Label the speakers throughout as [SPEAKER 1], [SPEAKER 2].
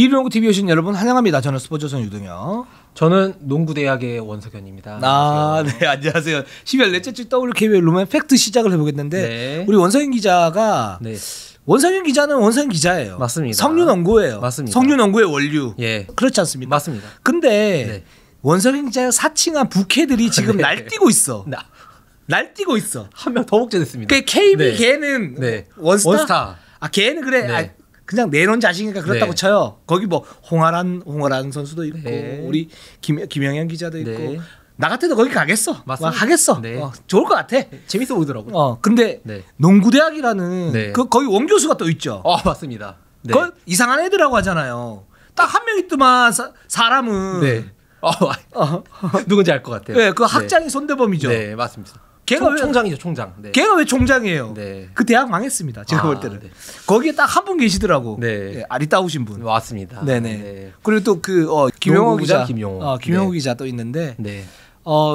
[SPEAKER 1] 이루농구 TV 오신 여러분 환영합니다. 저는 스포츠선 유동혁.
[SPEAKER 2] 저는 농구대학의 원석현입니다.
[SPEAKER 1] 네, 안녕하세요. 12월 넷째 주 WKBL 룸의 팩트 시작을 해보겠는데
[SPEAKER 2] 네.
[SPEAKER 1] 우리 원석현 기자가
[SPEAKER 2] 네.
[SPEAKER 1] 원석현 기자는 원석현 기자예요.
[SPEAKER 2] 맞습니다.
[SPEAKER 1] 성류농구예요.
[SPEAKER 2] 맞습니다.
[SPEAKER 1] 성류농구의 원류.
[SPEAKER 2] 예.
[SPEAKER 1] 그렇지 않습니까?
[SPEAKER 2] 맞습니다.
[SPEAKER 1] 근데
[SPEAKER 2] 네.
[SPEAKER 1] 원석현 기자의 사칭한 부캐들이 지금
[SPEAKER 2] 네.
[SPEAKER 1] 날뛰고 있어. 날뛰고 있어.
[SPEAKER 2] 한 명 더 복제됐습니다.
[SPEAKER 1] 그 KB
[SPEAKER 2] 네.
[SPEAKER 1] 걔는
[SPEAKER 2] 네.
[SPEAKER 1] 원스타?
[SPEAKER 2] 원스타.
[SPEAKER 1] 아 걔는 그래.
[SPEAKER 2] 네.
[SPEAKER 1] 아, 그냥 내놓은 자식이니까 그렇다고
[SPEAKER 2] 네.
[SPEAKER 1] 쳐요. 거기 뭐 홍아란 선수도 있고
[SPEAKER 2] 네.
[SPEAKER 1] 우리 김영현 기자도 있고
[SPEAKER 2] 네.
[SPEAKER 1] 나 같아도 거기 가겠어.
[SPEAKER 2] 맞습니다.
[SPEAKER 1] 하겠어.
[SPEAKER 2] 네.
[SPEAKER 1] 좋을 것 같아.
[SPEAKER 2] 재밌어 보이더라고요.
[SPEAKER 1] 근데
[SPEAKER 2] 네.
[SPEAKER 1] 농구대학이라는
[SPEAKER 2] 네.
[SPEAKER 1] 거기 원 교수가 또 있죠.
[SPEAKER 2] 맞습니다. 네.
[SPEAKER 1] 그 이상한 애들하고 하잖아요. 딱 한 명 있더만 사람은.
[SPEAKER 2] 네. 누군지 알 것 같아요.
[SPEAKER 1] 네, 그 학장이 손대범이죠.
[SPEAKER 2] 네, 맞습니다.
[SPEAKER 1] 걔가
[SPEAKER 2] 총장이죠, 총장. 네.
[SPEAKER 1] 걔가 왜 총장이에요?
[SPEAKER 2] 네.
[SPEAKER 1] 그 대학 망했습니다. 제가 볼 때는.
[SPEAKER 2] 네.
[SPEAKER 1] 거기에 딱 한 분 계시더라고.
[SPEAKER 2] 네.
[SPEAKER 1] 아리따우신 분.
[SPEAKER 2] 맞습니다.
[SPEAKER 1] 네네.
[SPEAKER 2] 네.
[SPEAKER 1] 그리고 또 그 김용호 기자,
[SPEAKER 2] 김용호.
[SPEAKER 1] 김용호
[SPEAKER 2] 네.
[SPEAKER 1] 기자 또 있는데.
[SPEAKER 2] 네.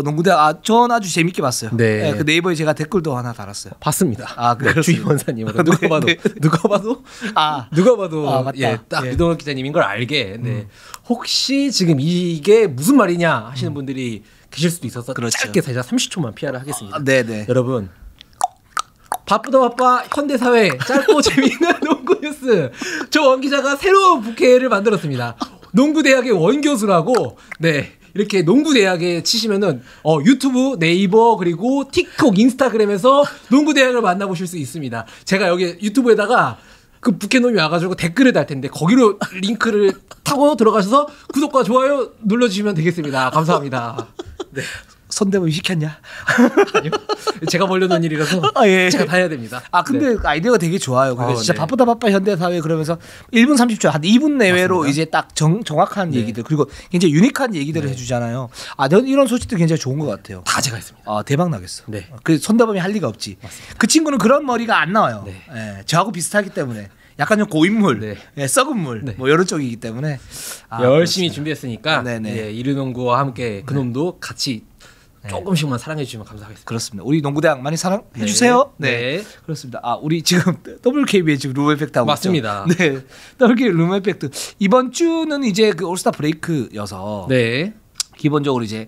[SPEAKER 1] 농구대학 전 아주 재밌게 봤어요.
[SPEAKER 2] 네.
[SPEAKER 1] 그 네이버에 제가 댓글도 하나 달았어요.
[SPEAKER 2] 봤습니다.
[SPEAKER 1] 그렇습니다.
[SPEAKER 2] 주희 원사님으로 누가 봐도
[SPEAKER 1] 네.
[SPEAKER 2] 누가 봐도
[SPEAKER 1] 맞다.
[SPEAKER 2] 예, 딱
[SPEAKER 1] 예.
[SPEAKER 2] 유동혁 기자님인 걸 알게. 네. 혹시 지금 이게 무슨 말이냐 하시는 분들이 계실 수도 있어서
[SPEAKER 1] 그렇죠.
[SPEAKER 2] 짧게 제가 30초만 PR을 하겠습니다.
[SPEAKER 1] 네네.
[SPEAKER 2] 여러분 바쁘다 바빠 현대사회 짧고 재미있는 농구 뉴스. 저 원 기자가 새로운 부캐를 만들었습니다. 농구대학의 원교수라고. 네. 이렇게 농구대학에 치시면은 유튜브, 네이버 그리고 틱톡, 인스타그램에서 농구대학을 만나보실 수 있습니다. 제가 여기 유튜브에다가 그 부캐놈이 와가지고 댓글을 달 텐데 거기로 링크를 타고 들어가셔서 구독과 좋아요 눌러주시면 되겠습니다. 감사합니다. 네.
[SPEAKER 1] 손대범 시켰냐?
[SPEAKER 2] 아니요. 제가 벌려놓은 일이라서
[SPEAKER 1] 예.
[SPEAKER 2] 제가 다 해야 됩니다.
[SPEAKER 1] 근데 아이디어가 되게 좋아요. 그게 진짜
[SPEAKER 2] 네.
[SPEAKER 1] 바쁘다 바빠 현대사회 그러면서 1분 30초 한 2분 내외로
[SPEAKER 2] 맞습니다.
[SPEAKER 1] 이제 딱 정확한
[SPEAKER 2] 네.
[SPEAKER 1] 얘기들 그리고 굉장히 유니크한 얘기들을 해주잖아요. 저는 이런 소식도 굉장히 좋은 것 같아요.
[SPEAKER 2] 다 제가 했습니다.
[SPEAKER 1] 대박 나겠어.
[SPEAKER 2] 네.
[SPEAKER 1] 그 손대범이 할 리가 없지.
[SPEAKER 2] 맞습니다.
[SPEAKER 1] 그 친구는 그런 머리가 안 나와요.
[SPEAKER 2] 네.
[SPEAKER 1] 예, 저하고 비슷하기 때문에 약간 좀 고인물,
[SPEAKER 2] 네.
[SPEAKER 1] 예, 썩은 물,
[SPEAKER 2] 네.
[SPEAKER 1] 뭐 이런 쪽이기 때문에
[SPEAKER 2] 열심히
[SPEAKER 1] 그렇습니다.
[SPEAKER 2] 준비했으니까
[SPEAKER 1] 네네.
[SPEAKER 2] 예, 이르농구와 함께 그놈도 같이 조금씩만 사랑해 주시면 감사하겠습니다.
[SPEAKER 1] 그렇습니다. 우리 농구대학 많이 사랑해 주세요.
[SPEAKER 2] 네.
[SPEAKER 1] 그렇습니다. 우리 지금 WKB에 지금 룸에펙트 하고
[SPEAKER 2] 맞습니다.
[SPEAKER 1] 있죠. 네, WKB 룸에펙트 이번 주는 이제 그 올스타 브레이크여서
[SPEAKER 2] 네.
[SPEAKER 1] 기본적으로 이제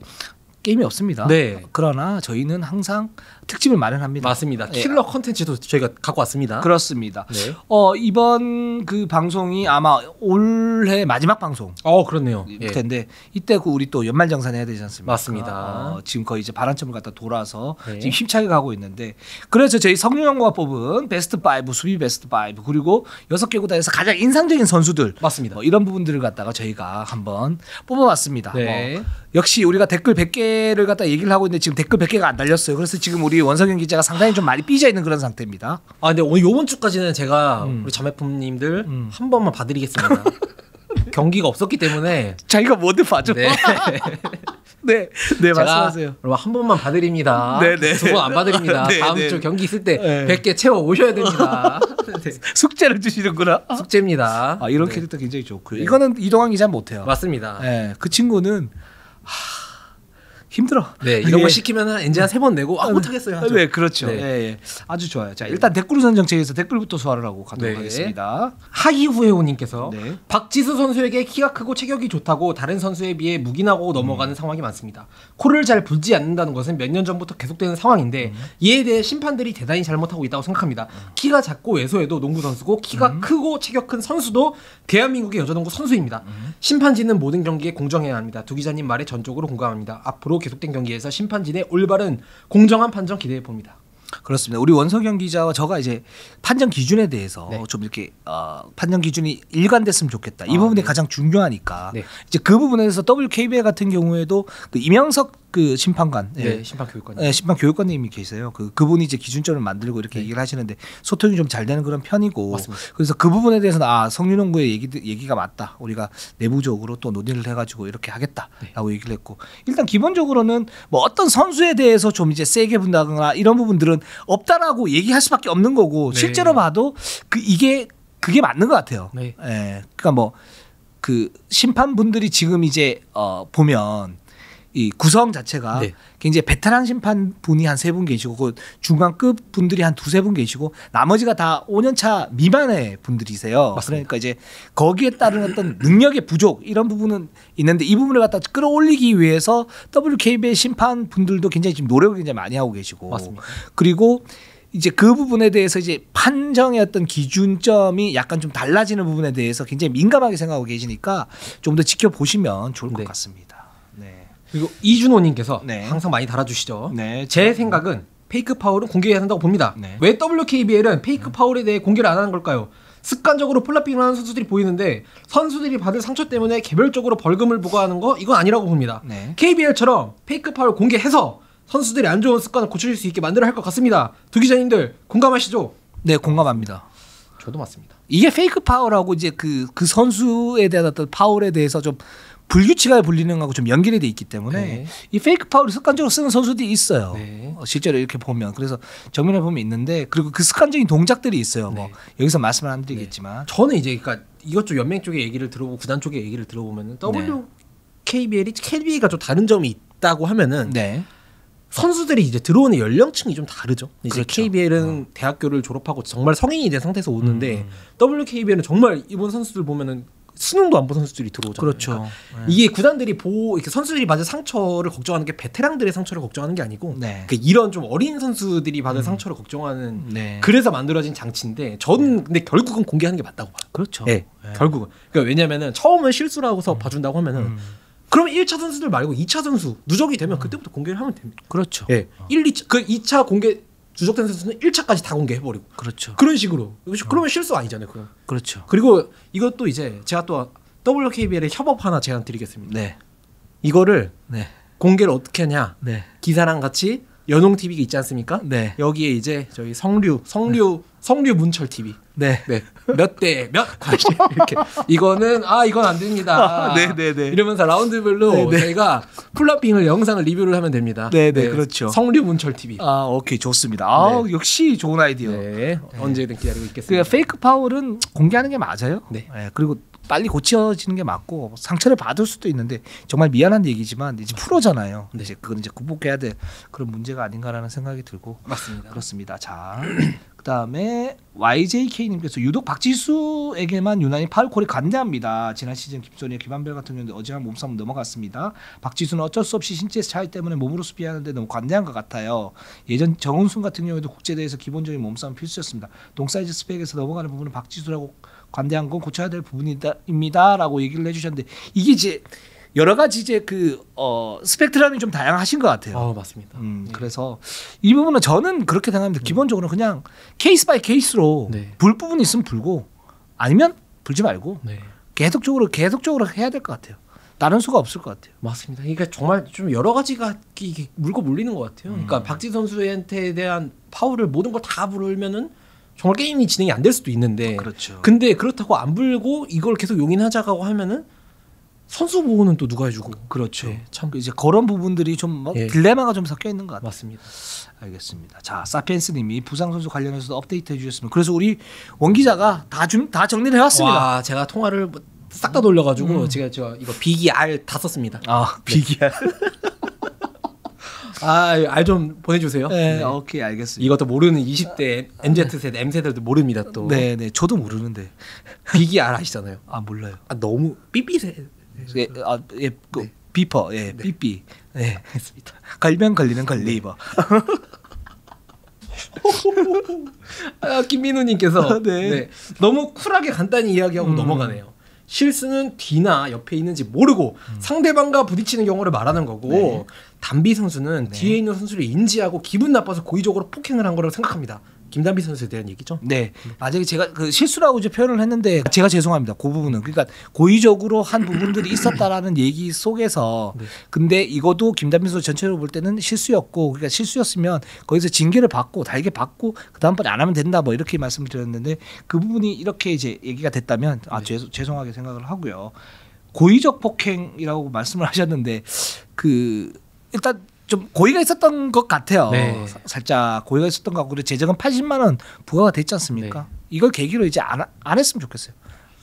[SPEAKER 1] 게임이 없습니다.
[SPEAKER 2] 네.
[SPEAKER 1] 그러나 저희는 항상 특집을 마련합니다.
[SPEAKER 2] 맞습니다.
[SPEAKER 1] 예.
[SPEAKER 2] 킬러 컨텐츠도 저희가 갖고 왔습니다.
[SPEAKER 1] 그렇습니다.
[SPEAKER 2] 네.
[SPEAKER 1] 이번 그 방송이 아마 올해 마지막 방송.
[SPEAKER 2] 그렇네요. 예.
[SPEAKER 1] 텐데 이때 그 우리 또 연말정산 해야 되지 않습니까?
[SPEAKER 2] 맞습니다.
[SPEAKER 1] 지금 거의 이제 반환점을 갖다 돌아서
[SPEAKER 2] 네.
[SPEAKER 1] 지금 힘차게 가고 있는데 그래서 저희 성윤영과 뽑은 베스트 5 수비 베스트 5 그리고 6개 구단에서 가장 인상적인 선수들
[SPEAKER 2] 맞습니다.
[SPEAKER 1] 이런 부분들을 갖다가 저희가 한번 뽑아봤습니다.
[SPEAKER 2] 네.
[SPEAKER 1] 역시 우리가 댓글 100개를 갖다 얘기를 하고 있는데 지금 댓글 100개가 안 달렸어요. 그래서 지금 우리 원석현 기자가 상당히 좀 많이 삐져 있는 그런 상태입니다.
[SPEAKER 2] 근데 오늘 요번 주까지는 제가 우리 자매품님들 한 번만 봐드리겠습니다. 경기가 없었기 때문에
[SPEAKER 1] 자기가 뭐든 봐줘.
[SPEAKER 2] 네.
[SPEAKER 1] 네,
[SPEAKER 2] 제가
[SPEAKER 1] 말씀하세요.
[SPEAKER 2] 여러분 한 번만 봐드립니다.
[SPEAKER 1] 네, 네.
[SPEAKER 2] 두 번 안 봐드립니다.
[SPEAKER 1] 네,
[SPEAKER 2] 다음
[SPEAKER 1] 네.
[SPEAKER 2] 주 경기 있을 때
[SPEAKER 1] 네.
[SPEAKER 2] 100개 채워 오셔야 됩니다. 네.
[SPEAKER 1] 숙제를 주시는구나.
[SPEAKER 2] 숙제입니다.
[SPEAKER 1] 이런
[SPEAKER 2] 네.
[SPEAKER 1] 캐릭터 굉장히 좋고요. 이거는 이동환 기자 못해요.
[SPEAKER 2] 맞습니다.
[SPEAKER 1] 네, 그 친구는 힘들어.
[SPEAKER 2] 네, 이런
[SPEAKER 1] 예.
[SPEAKER 2] 거 시키면 이제 한 3번 내고 못하겠어요. 하죠.
[SPEAKER 1] 네, 그렇죠.
[SPEAKER 2] 네.
[SPEAKER 1] 예. 아주 좋아요. 자, 일단 댓글 우선 정책에서 댓글부터 소화를 하고 가도록
[SPEAKER 2] 네.
[SPEAKER 1] 하겠습니다.
[SPEAKER 2] 하이후회호님께서
[SPEAKER 1] 네.
[SPEAKER 2] 박지수 선수에게 키가 크고 체격이 좋다고 다른 선수에 비해 묵인하고 넘어가는 상황이 많습니다. 코를 잘 불지 않는다는 것은 몇 년 전부터 계속되는 상황인데 이에 대해 심판들이 대단히 잘못하고 있다고 생각합니다. 키가 작고 왜소해도 농구 선수고 키가 크고 체격 큰 선수도 대한민국의 여자농구 선수입니다. 심판진은 모든 경기에 공정해야 합니다. 두 기자님 말에 전적으로 공감합니다. 앞으로 계속된 경기에서 심판진의 올바른 공정한 판정 기대해 봅니다.
[SPEAKER 1] 그렇습니다. 우리 원석영 기자와 저가 이제 판정 기준에 대해서
[SPEAKER 2] 네.
[SPEAKER 1] 좀 이렇게 판정 기준이 일관됐으면 좋겠다. 이 부분이
[SPEAKER 2] 네.
[SPEAKER 1] 가장 중요하니까
[SPEAKER 2] 네.
[SPEAKER 1] 이제 그 부분에서 WKBL 같은 경우에도 그 이명석 그 심판관,
[SPEAKER 2] 네, 심판 교육관.
[SPEAKER 1] 네, 심판 교육관님이 계세요. 그분이 이제 기준점을 만들고 이렇게 얘기를 하시는데 소통이 좀 잘 되는 그런 편이고,
[SPEAKER 2] 맞습니다.
[SPEAKER 1] 그래서 그 부분에 대해서는 성윤농구의 얘기가 맞다. 우리가 내부적으로 또 논의를 해가지고 이렇게 하겠다라고 얘기를 했고, 일단 기본적으로는 뭐 어떤 선수에 대해서 좀 이제 세게 분다거나 이런 부분들은 없다라고 얘기할 수밖에 없는 거고,
[SPEAKER 2] 네.
[SPEAKER 1] 실제로 봐도 그게 맞는 것 같아요.
[SPEAKER 2] 네.
[SPEAKER 1] 그러니까 뭐 그 심판분들이 지금 이제 보면. 이 구성 자체가
[SPEAKER 2] 네.
[SPEAKER 1] 굉장히 베테랑 심판 분이 한 3분 계시고 그 중간급 분들이 한 2-3분 계시고 나머지가 다 5년차 미만의 분들이세요.
[SPEAKER 2] 맞습니다.
[SPEAKER 1] 그러니까 이제 거기에 따른 어떤 능력의 부족 이런 부분은 있는데 이 부분을 갖다 끌어올리기 위해서 WKB의 심판 분들도 굉장히 지금 노력을 굉장히 많이 하고 계시고
[SPEAKER 2] 맞습니다.
[SPEAKER 1] 그리고 이제 그 부분에 대해서 이제 판정의 어떤 기준점이 약간 좀 달라지는 부분에 대해서 굉장히 민감하게 생각하고 계시니까 좀 더 지켜보시면 좋을 것
[SPEAKER 2] 네.
[SPEAKER 1] 같습니다. 네.
[SPEAKER 2] 그리고 이준호님께서
[SPEAKER 1] 네.
[SPEAKER 2] 항상 많이 달아주시죠.
[SPEAKER 1] 네.
[SPEAKER 2] 제 생각은 페이크 파울은 공개해야 한다고 봅니다.
[SPEAKER 1] 네.
[SPEAKER 2] 왜 WKBL은 페이크 파울에 대해 공개를 안 하는 걸까요? 습관적으로 플라핑을 하는 선수들이 보이는데 선수들이 받을 상처 때문에 개별적으로 벌금을 부과하는 거 이건 아니라고 봅니다.
[SPEAKER 1] 네.
[SPEAKER 2] KBL처럼 페이크 파울 공개해서 선수들이 안 좋은 습관을 고칠 수 있게 만들어야 할 것 같습니다. 두 기자님들 공감하시죠?
[SPEAKER 1] 네, 공감합니다.
[SPEAKER 2] 저도 맞습니다.
[SPEAKER 1] 이게 페이크 파울하고 이제 그 선수에 대한 어떤 파울에 대해서 좀 불규칙하게 불리는 거하고 좀 연결이 돼 있기 때문에
[SPEAKER 2] 네.
[SPEAKER 1] 이 페이크 파울을 습관적으로 쓰는 선수들이 있어요.
[SPEAKER 2] 네.
[SPEAKER 1] 실제로 이렇게 보면 그래서 정면에 보면 있는데 그리고 그 습관적인 동작들이 있어요. 뭐
[SPEAKER 2] 네.
[SPEAKER 1] 여기서 말씀을 안 드리겠지만
[SPEAKER 2] 저는 이제 그러니까 이것저것 연맹 쪽의 얘기를 들어보고 구단 쪽의 얘기를 들어보면은 WKBL이 KBL과 좀 다른 점이 있다고 하면은
[SPEAKER 1] 네.
[SPEAKER 2] 선수들이 이제 들어오는 연령층이 좀 다르죠. 이제
[SPEAKER 1] 그렇죠.
[SPEAKER 2] KBL은 대학교를 졸업하고 정말 성인이 된 상태에서 오는데 WKBL은 정말 이번 선수들 보면은 수능도 안 본 선수들이 들어오잖아요.
[SPEAKER 1] 그렇죠.
[SPEAKER 2] 그러니까
[SPEAKER 1] 네.
[SPEAKER 2] 이게 구단들이 이렇게 선수들이 받을 상처를 걱정하는 게 베테랑들의 상처를 걱정하는 게 아니고
[SPEAKER 1] 네.
[SPEAKER 2] 그러니까 이런 좀 어린 선수들이 받을 상처를 걱정하는
[SPEAKER 1] 네.
[SPEAKER 2] 그래서 만들어진 장치인데 저는 근데 결국은 공개하는 게 맞다고 봐요.
[SPEAKER 1] 그렇죠.
[SPEAKER 2] 네, 결국은. 그러니까 왜냐면은 처음은 실수를 하고서 봐준다고 하면은 그러면 1차 선수들 말고 2차 선수 누적이 되면 그때부터 공개를 하면 됩니다.
[SPEAKER 1] 그렇죠.
[SPEAKER 2] 예. 2차 그 2차 공개 누적된 선수는 1차까지 다 공개해 버리고.
[SPEAKER 1] 그렇죠.
[SPEAKER 2] 그런 식으로. 그러면 실수 아니잖아요, 그럼.
[SPEAKER 1] 그렇죠.
[SPEAKER 2] 그리고 이것도 이제 제가 또 WKBL에 협업 하나 제안 드리겠습니다.
[SPEAKER 1] 네.
[SPEAKER 2] 이거를
[SPEAKER 1] 네.
[SPEAKER 2] 공개를 어떻게 하냐?
[SPEAKER 1] 네.
[SPEAKER 2] 기사랑 같이 연홍 TV가 있지 않습니까?
[SPEAKER 1] 네.
[SPEAKER 2] 여기에 이제 저희 성류 문철 TV.
[SPEAKER 1] 네.
[SPEAKER 2] 네. 몇 대 몇 과실 이렇게 이거는 이건 안 됩니다.
[SPEAKER 1] 네네네.
[SPEAKER 2] 이러면서 라운드별로
[SPEAKER 1] 네네.
[SPEAKER 2] 저희가 플라핑을 영상을 리뷰를 하면 됩니다.
[SPEAKER 1] 네네, 그렇죠.
[SPEAKER 2] 성류 문철 TV.
[SPEAKER 1] 아, 오케이. 좋습니다. 아,
[SPEAKER 2] 네.
[SPEAKER 1] 역시 좋은 아이디어.
[SPEAKER 2] 네. 언제든 기다리고 있겠습니다.
[SPEAKER 1] 그러니까 페이크 파울은 공개하는 게 맞아요.
[SPEAKER 2] 네.
[SPEAKER 1] 그리고 빨리 고쳐지는 게 맞고 상처를 받을 수도 있는데 정말 미안한 얘기지만 이제 프로잖아요.
[SPEAKER 2] 네.
[SPEAKER 1] 이제 그건 이제 극복해야 될 그런 문제가 아닌가라는 생각이 들고
[SPEAKER 2] 맞습니다.
[SPEAKER 1] 그렇습니다. 자, 그다음에 YJK님께서 유독 박지수에게만 유난히 파울콜이 관대합니다. 지난 시즌 김소니와 김한별 같은 경우는 어지간한 몸싸움 넘어갔습니다. 박지수는 어쩔 수 없이 신체 차이 때문에 몸으로 수비하는데 너무 관대한 것 같아요. 예전 정은순 같은 경우에도 국제대회에서 기본적인 몸싸움 필수였습니다. 동사이즈 스펙에서 넘어가는 부분은 박지수라고 관대한 건 고쳐야 될 부분입니다라고 얘기를 해주셨는데 이게 이제 여러 가지 이제 스펙트럼이 좀 다양하신 것 같아요.
[SPEAKER 2] 맞습니다.
[SPEAKER 1] 그래서 이 부분은 저는 그렇게 생각합니다. 기본적으로 그냥 케이스 바이 케이스로
[SPEAKER 2] 네.
[SPEAKER 1] 불 부분이 있으면 불고 아니면 불지 말고
[SPEAKER 2] 네.
[SPEAKER 1] 계속적으로 해야 될 것 같아요. 다른 수가 없을 것 같아요.
[SPEAKER 2] 맞습니다. 그러니까 정말 좀 여러 가지가 이게 물고 물리는 것 같아요. 그러니까 박지 선수한테 대한 파울을 모든 걸 다 부르면은 정말 게임이 진행이 안 될 수도 있는데
[SPEAKER 1] 그렇죠.
[SPEAKER 2] 근데 그렇다고 안 불고 이걸 계속 용인하자고 하면은 선수 보호는 또 누가 해주고
[SPEAKER 1] 그렇죠.
[SPEAKER 2] 네, 참
[SPEAKER 1] 이제 그런 부분들이 좀
[SPEAKER 2] 예.
[SPEAKER 1] 딜레마가 좀 섞여 있는 것 같아요.
[SPEAKER 2] 맞습니다.
[SPEAKER 1] 알겠습니다. 자, 사피엔스님이 부상 선수 관련해서도 업데이트 해주셨습니다. 그래서 우리 원 기자가 다 정리를 해왔습니다.
[SPEAKER 2] 와, 제가 통화를 싹 다 돌려가지고 제가 이거 비기 R 다 썼습니다.
[SPEAKER 1] 아, 비기야.
[SPEAKER 2] 알 좀 보내주세요.
[SPEAKER 1] 네, 오케이, 알겠습니다.
[SPEAKER 2] 이것도 모르는 20대 MZ 세대 M 세대도 모릅니다 또.
[SPEAKER 1] 네, 저도 모르는데.
[SPEAKER 2] 비기 R 아시잖아요.
[SPEAKER 1] 아, 몰라요.
[SPEAKER 2] 너무 삐삐세.
[SPEAKER 1] 비퍼, 삐삐. 네, 했습니다. 걸면 걸리는 걸리버.
[SPEAKER 2] 김민우님께서
[SPEAKER 1] 네.
[SPEAKER 2] 너무 쿨하게 간단히 이야기하고 넘어가네요. 실수는 뒤나 옆에 있는지 모르고 상대방과 부딪히는 경우를 말하는 거고
[SPEAKER 1] 네.
[SPEAKER 2] 담비 선수는 뒤에 있는 선수를 인지하고 기분 나빠서 고의적으로 폭행을 한 거라고 생각합니다. 김담비 선수에 대한 얘기죠.
[SPEAKER 1] 네, 만약에 제가 그 실수라고 이제 표현을 했는데 제가 죄송합니다. 그 부분은 그러니까 고의적으로 한 부분들이 있었다라는 얘기 속에서 근데 이것도 김단빈 선수 전체적으로 볼 때는 실수였고 그러니까 실수였으면 거기서 징계를 받고 달게 받고 그 다음번에 안 하면 된다 뭐 이렇게 말씀을 드렸는데 그 부분이 이렇게 이제 얘기가 됐다면 죄송하게 생각을 하고요. 고의적 폭행이라고 말씀을 하셨는데 그 일단 좀 고의가 있었던 것 같아요.
[SPEAKER 2] 네.
[SPEAKER 1] 살짝 고의가 있었던 것 같고 그리고 재정은 80만 원 부과가 됐지 않습니까?
[SPEAKER 2] 네.
[SPEAKER 1] 이걸 계기로 이제 안 했으면 좋겠어요.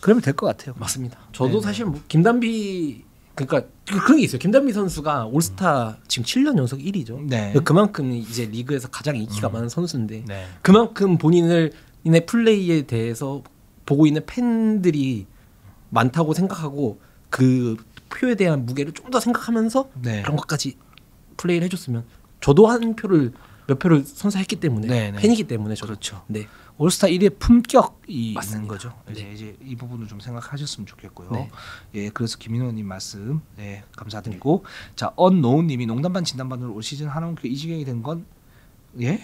[SPEAKER 1] 그러면 될 것 같아요.
[SPEAKER 2] 맞습니다. 저도
[SPEAKER 1] 네.
[SPEAKER 2] 사실 뭐 김담비 그러니까 그런 게 있어요. 김단비 선수가 올스타 지금 7년 연속 1위죠.
[SPEAKER 1] 네.
[SPEAKER 2] 그만큼 이제 리그에서 가장 인기가 많은 선수인데
[SPEAKER 1] 네.
[SPEAKER 2] 그만큼 본인의 플레이에 대해서 보고 있는 팬들이 많다고 생각하고 그 표에 대한 무게를 좀 더 생각하면서
[SPEAKER 1] 네.
[SPEAKER 2] 그런 것까지 플레이를 해줬으면 저도 몇 표를 선사했기 때문에
[SPEAKER 1] 네, 네.
[SPEAKER 2] 팬이기 때문에 저도
[SPEAKER 1] 그렇죠.
[SPEAKER 2] 네.
[SPEAKER 1] 올스타 1위의 품격이
[SPEAKER 2] 맞습니다.
[SPEAKER 1] 있는 거죠.
[SPEAKER 2] 네.
[SPEAKER 1] 이제 이 부분을 좀 생각하셨으면 좋겠고요.
[SPEAKER 2] 네.
[SPEAKER 1] 예, 그래서 김인호님 말씀 감사드리고 자 언노우님이 농담반 진담반으로 올 시즌 하나원큐 이 지경이 된 건 예?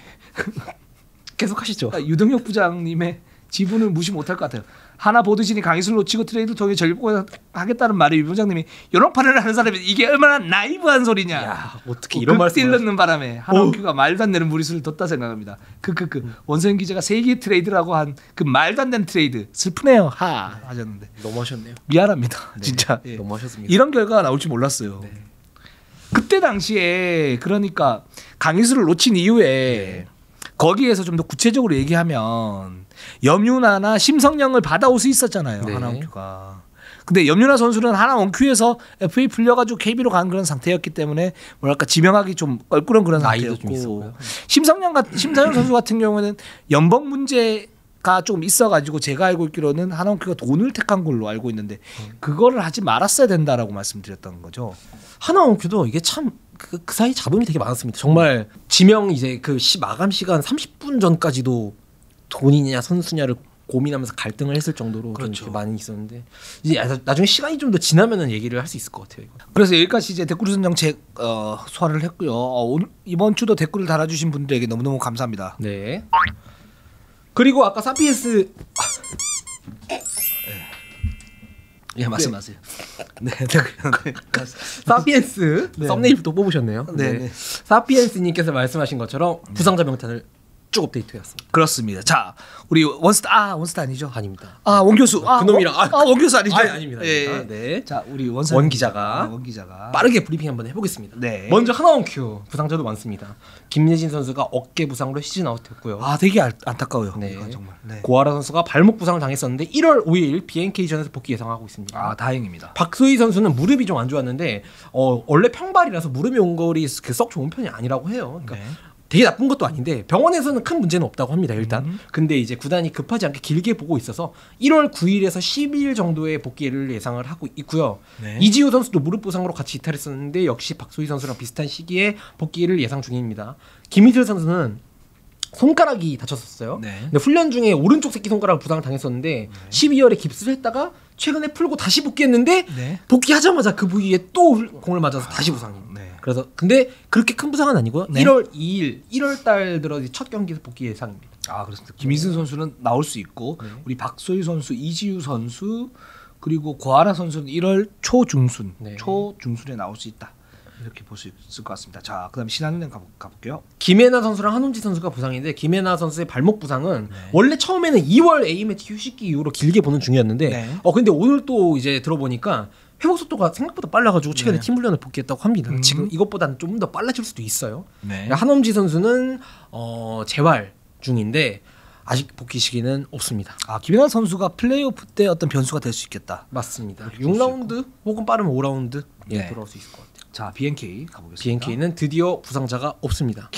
[SPEAKER 2] 계속 하시죠.
[SPEAKER 1] 유동혁 부장님의 지분을 무시 못할 것 같아요. 하나 보드진이 강희수를 놓치고 트레이드 통해 전립하겠다는 말에 유 부장님이 이런 판을 하는 사람이 이게 얼마나 나이브한 소리냐.
[SPEAKER 2] 야, 어떻게 이런 말씀을
[SPEAKER 1] 찔렀는 바람에 하나원큐가 말도 안 되는 무리수를 뒀다 생각합니다. 원서영 기자가 세계 트레이드라고 한 그 말도 안 되는 트레이드 슬프네요. 하셨는데
[SPEAKER 2] 너무하셨네요.
[SPEAKER 1] 미안합니다.
[SPEAKER 2] 네,
[SPEAKER 1] 진짜 예.
[SPEAKER 2] 너무하셨습니다.
[SPEAKER 1] 이런 결과가 나올 줄 몰랐어요.
[SPEAKER 2] 네.
[SPEAKER 1] 그때 당시에 그러니까 강희수를 놓친 이후에 거기에서 좀 더 구체적으로 얘기하면 염윤아나 심성영을 받아올 수 있었잖아요.
[SPEAKER 2] 네.
[SPEAKER 1] 하나원큐가. 근데 염윤아 선수는 하나원큐에서 FA 풀려가지고 KB로 간 그런 상태였기 때문에 뭐랄까 지명하기 좀 껄끄러운 그런
[SPEAKER 2] 나이도 좀
[SPEAKER 1] 상태였고
[SPEAKER 2] 있었고요.
[SPEAKER 1] 심성영 선수 같은 경우에는 연봉 문제가 좀 있어가지고 제가 알고 있기로는 하나원큐가 돈을 택한 걸로 알고 있는데 그거를 하지 말았어야 된다라고 말씀드렸던 거죠.
[SPEAKER 2] 하나원큐도 이게 참 그 사이 잡음이 되게 많았습니다. 정말 지명 이제 그 마감 시간 30분 전까지도 돈이냐 선수냐를 고민하면서 갈등을 했을 정도로 좀
[SPEAKER 1] 그렇죠.
[SPEAKER 2] 이렇게 많이 있었는데 이제 나중에 시간이 좀 더 지나면은 얘기를 할 수 있을 것 같아요. 이거.
[SPEAKER 1] 그래서 여기까지 이제 댓글 정책 소화를 했고요. 오늘 이번 주도 댓글을 달아주신 분들에게 너무너무 감사합니다.
[SPEAKER 2] 네. 그리고 아까 사피엔스
[SPEAKER 1] 예 말씀하세요. 네.
[SPEAKER 2] 사피엔스
[SPEAKER 1] 네.
[SPEAKER 2] 썸네일도 뽑으셨네요.
[SPEAKER 1] 네,
[SPEAKER 2] 네.
[SPEAKER 1] 네.
[SPEAKER 2] 사피엔스님께서 말씀하신 것처럼 부상자 명단을 쭉 업데이트해왔습니다.
[SPEAKER 1] 그렇습니다. 자, 우리 원스타 아니죠?
[SPEAKER 2] 아닙니다.
[SPEAKER 1] 원 교수.
[SPEAKER 2] 그놈이랑
[SPEAKER 1] 원 교수 아니죠?
[SPEAKER 2] 아닙니다.
[SPEAKER 1] 예.
[SPEAKER 2] 네.
[SPEAKER 1] 자, 우리
[SPEAKER 2] 원 기자가
[SPEAKER 1] 원 기자가
[SPEAKER 2] 빠르게 브리핑 한번 해보겠습니다.
[SPEAKER 1] 네.
[SPEAKER 2] 먼저 하나원큐 부상자도 많습니다. 김예진 선수가 어깨 부상으로 시즌 아웃했고요.
[SPEAKER 1] 되게 안타까워요.
[SPEAKER 2] 네.
[SPEAKER 1] 이건 정말. 네.
[SPEAKER 2] 고아라 선수가 발목 부상을 당했었는데 1월 5일 BNK전에서 복귀 예상하고 있습니다.
[SPEAKER 1] 다행입니다.
[SPEAKER 2] 박소희 선수는 무릎이 좀 안 좋았는데 원래 평발이라서 무릎이 온 거리 썩 좋은 편이 아니라고 해요. 그러니까
[SPEAKER 1] 네.
[SPEAKER 2] 되게 나쁜 것도 아닌데 병원에서는 큰 문제는 없다고 합니다. 일단. 근데 이제 구단이 급하지 않게 길게 보고 있어서 1월 9일에서 12일 정도의 복귀를 예상을 하고 있고요.
[SPEAKER 1] 네.
[SPEAKER 2] 이지우 선수도 무릎 부상으로 같이 이탈했었는데 역시 박소희 선수랑 비슷한 시기에 복귀를 예상 중입니다. 김희슬 선수는 손가락이 다쳤었어요.
[SPEAKER 1] 네.
[SPEAKER 2] 근데 훈련 중에 오른쪽 새끼 손가락 부상을 당했었는데 12월에 깁스를 했다가 최근에 풀고 다시 복귀했는데
[SPEAKER 1] 네.
[SPEAKER 2] 복귀하자마자 그 부위에 또 공을 맞아서 다시 부상입니다.
[SPEAKER 1] 네.
[SPEAKER 2] 그래서 근데 그렇게 큰 부상은 아니고요.
[SPEAKER 1] 네.
[SPEAKER 2] 1월 2일, 1월 달 들어 첫 경기에서 복귀 예상입니다.
[SPEAKER 1] 그렇습니다. 김희승 선수는 나올 수 있고
[SPEAKER 2] 네.
[SPEAKER 1] 우리 박소희 선수, 이지우 선수 그리고 고아라 선수는 1월 초중순,
[SPEAKER 2] 네.
[SPEAKER 1] 초중순에 나올 수 있다. 이렇게 볼 수 있을 것 같습니다. 자, 그다음에 신한은행 가볼게요.
[SPEAKER 2] 김혜나 선수랑 한훈지 선수가 부상인데 김혜나 선수의 발목 부상은 원래 처음에는 2월 A매치 휴식기 이후로 길게 보는 중이었는데
[SPEAKER 1] 네.
[SPEAKER 2] 근데 오늘 또 이제 들어보니까 회복 속도가 생각보다 빨라가지고 최근에 팀 훈련을 복귀했다고 합니다. 지금 이것보다는 좀 더 빨라질 수도 있어요.
[SPEAKER 1] 네.
[SPEAKER 2] 한엄지 선수는 재활 중인데 아직 복귀 시기는 없습니다.
[SPEAKER 1] 김연아 선수가 플레이오프 때 어떤 변수가 될 수 있겠다.
[SPEAKER 2] 맞습니다. 6라운드 혹은 빠르면 5라운드
[SPEAKER 1] 네.
[SPEAKER 2] 돌아올 수 있을 것 같아요.
[SPEAKER 1] 자, BNK 가보겠습니다.
[SPEAKER 2] BNK는 드디어 부상자가 없습니다.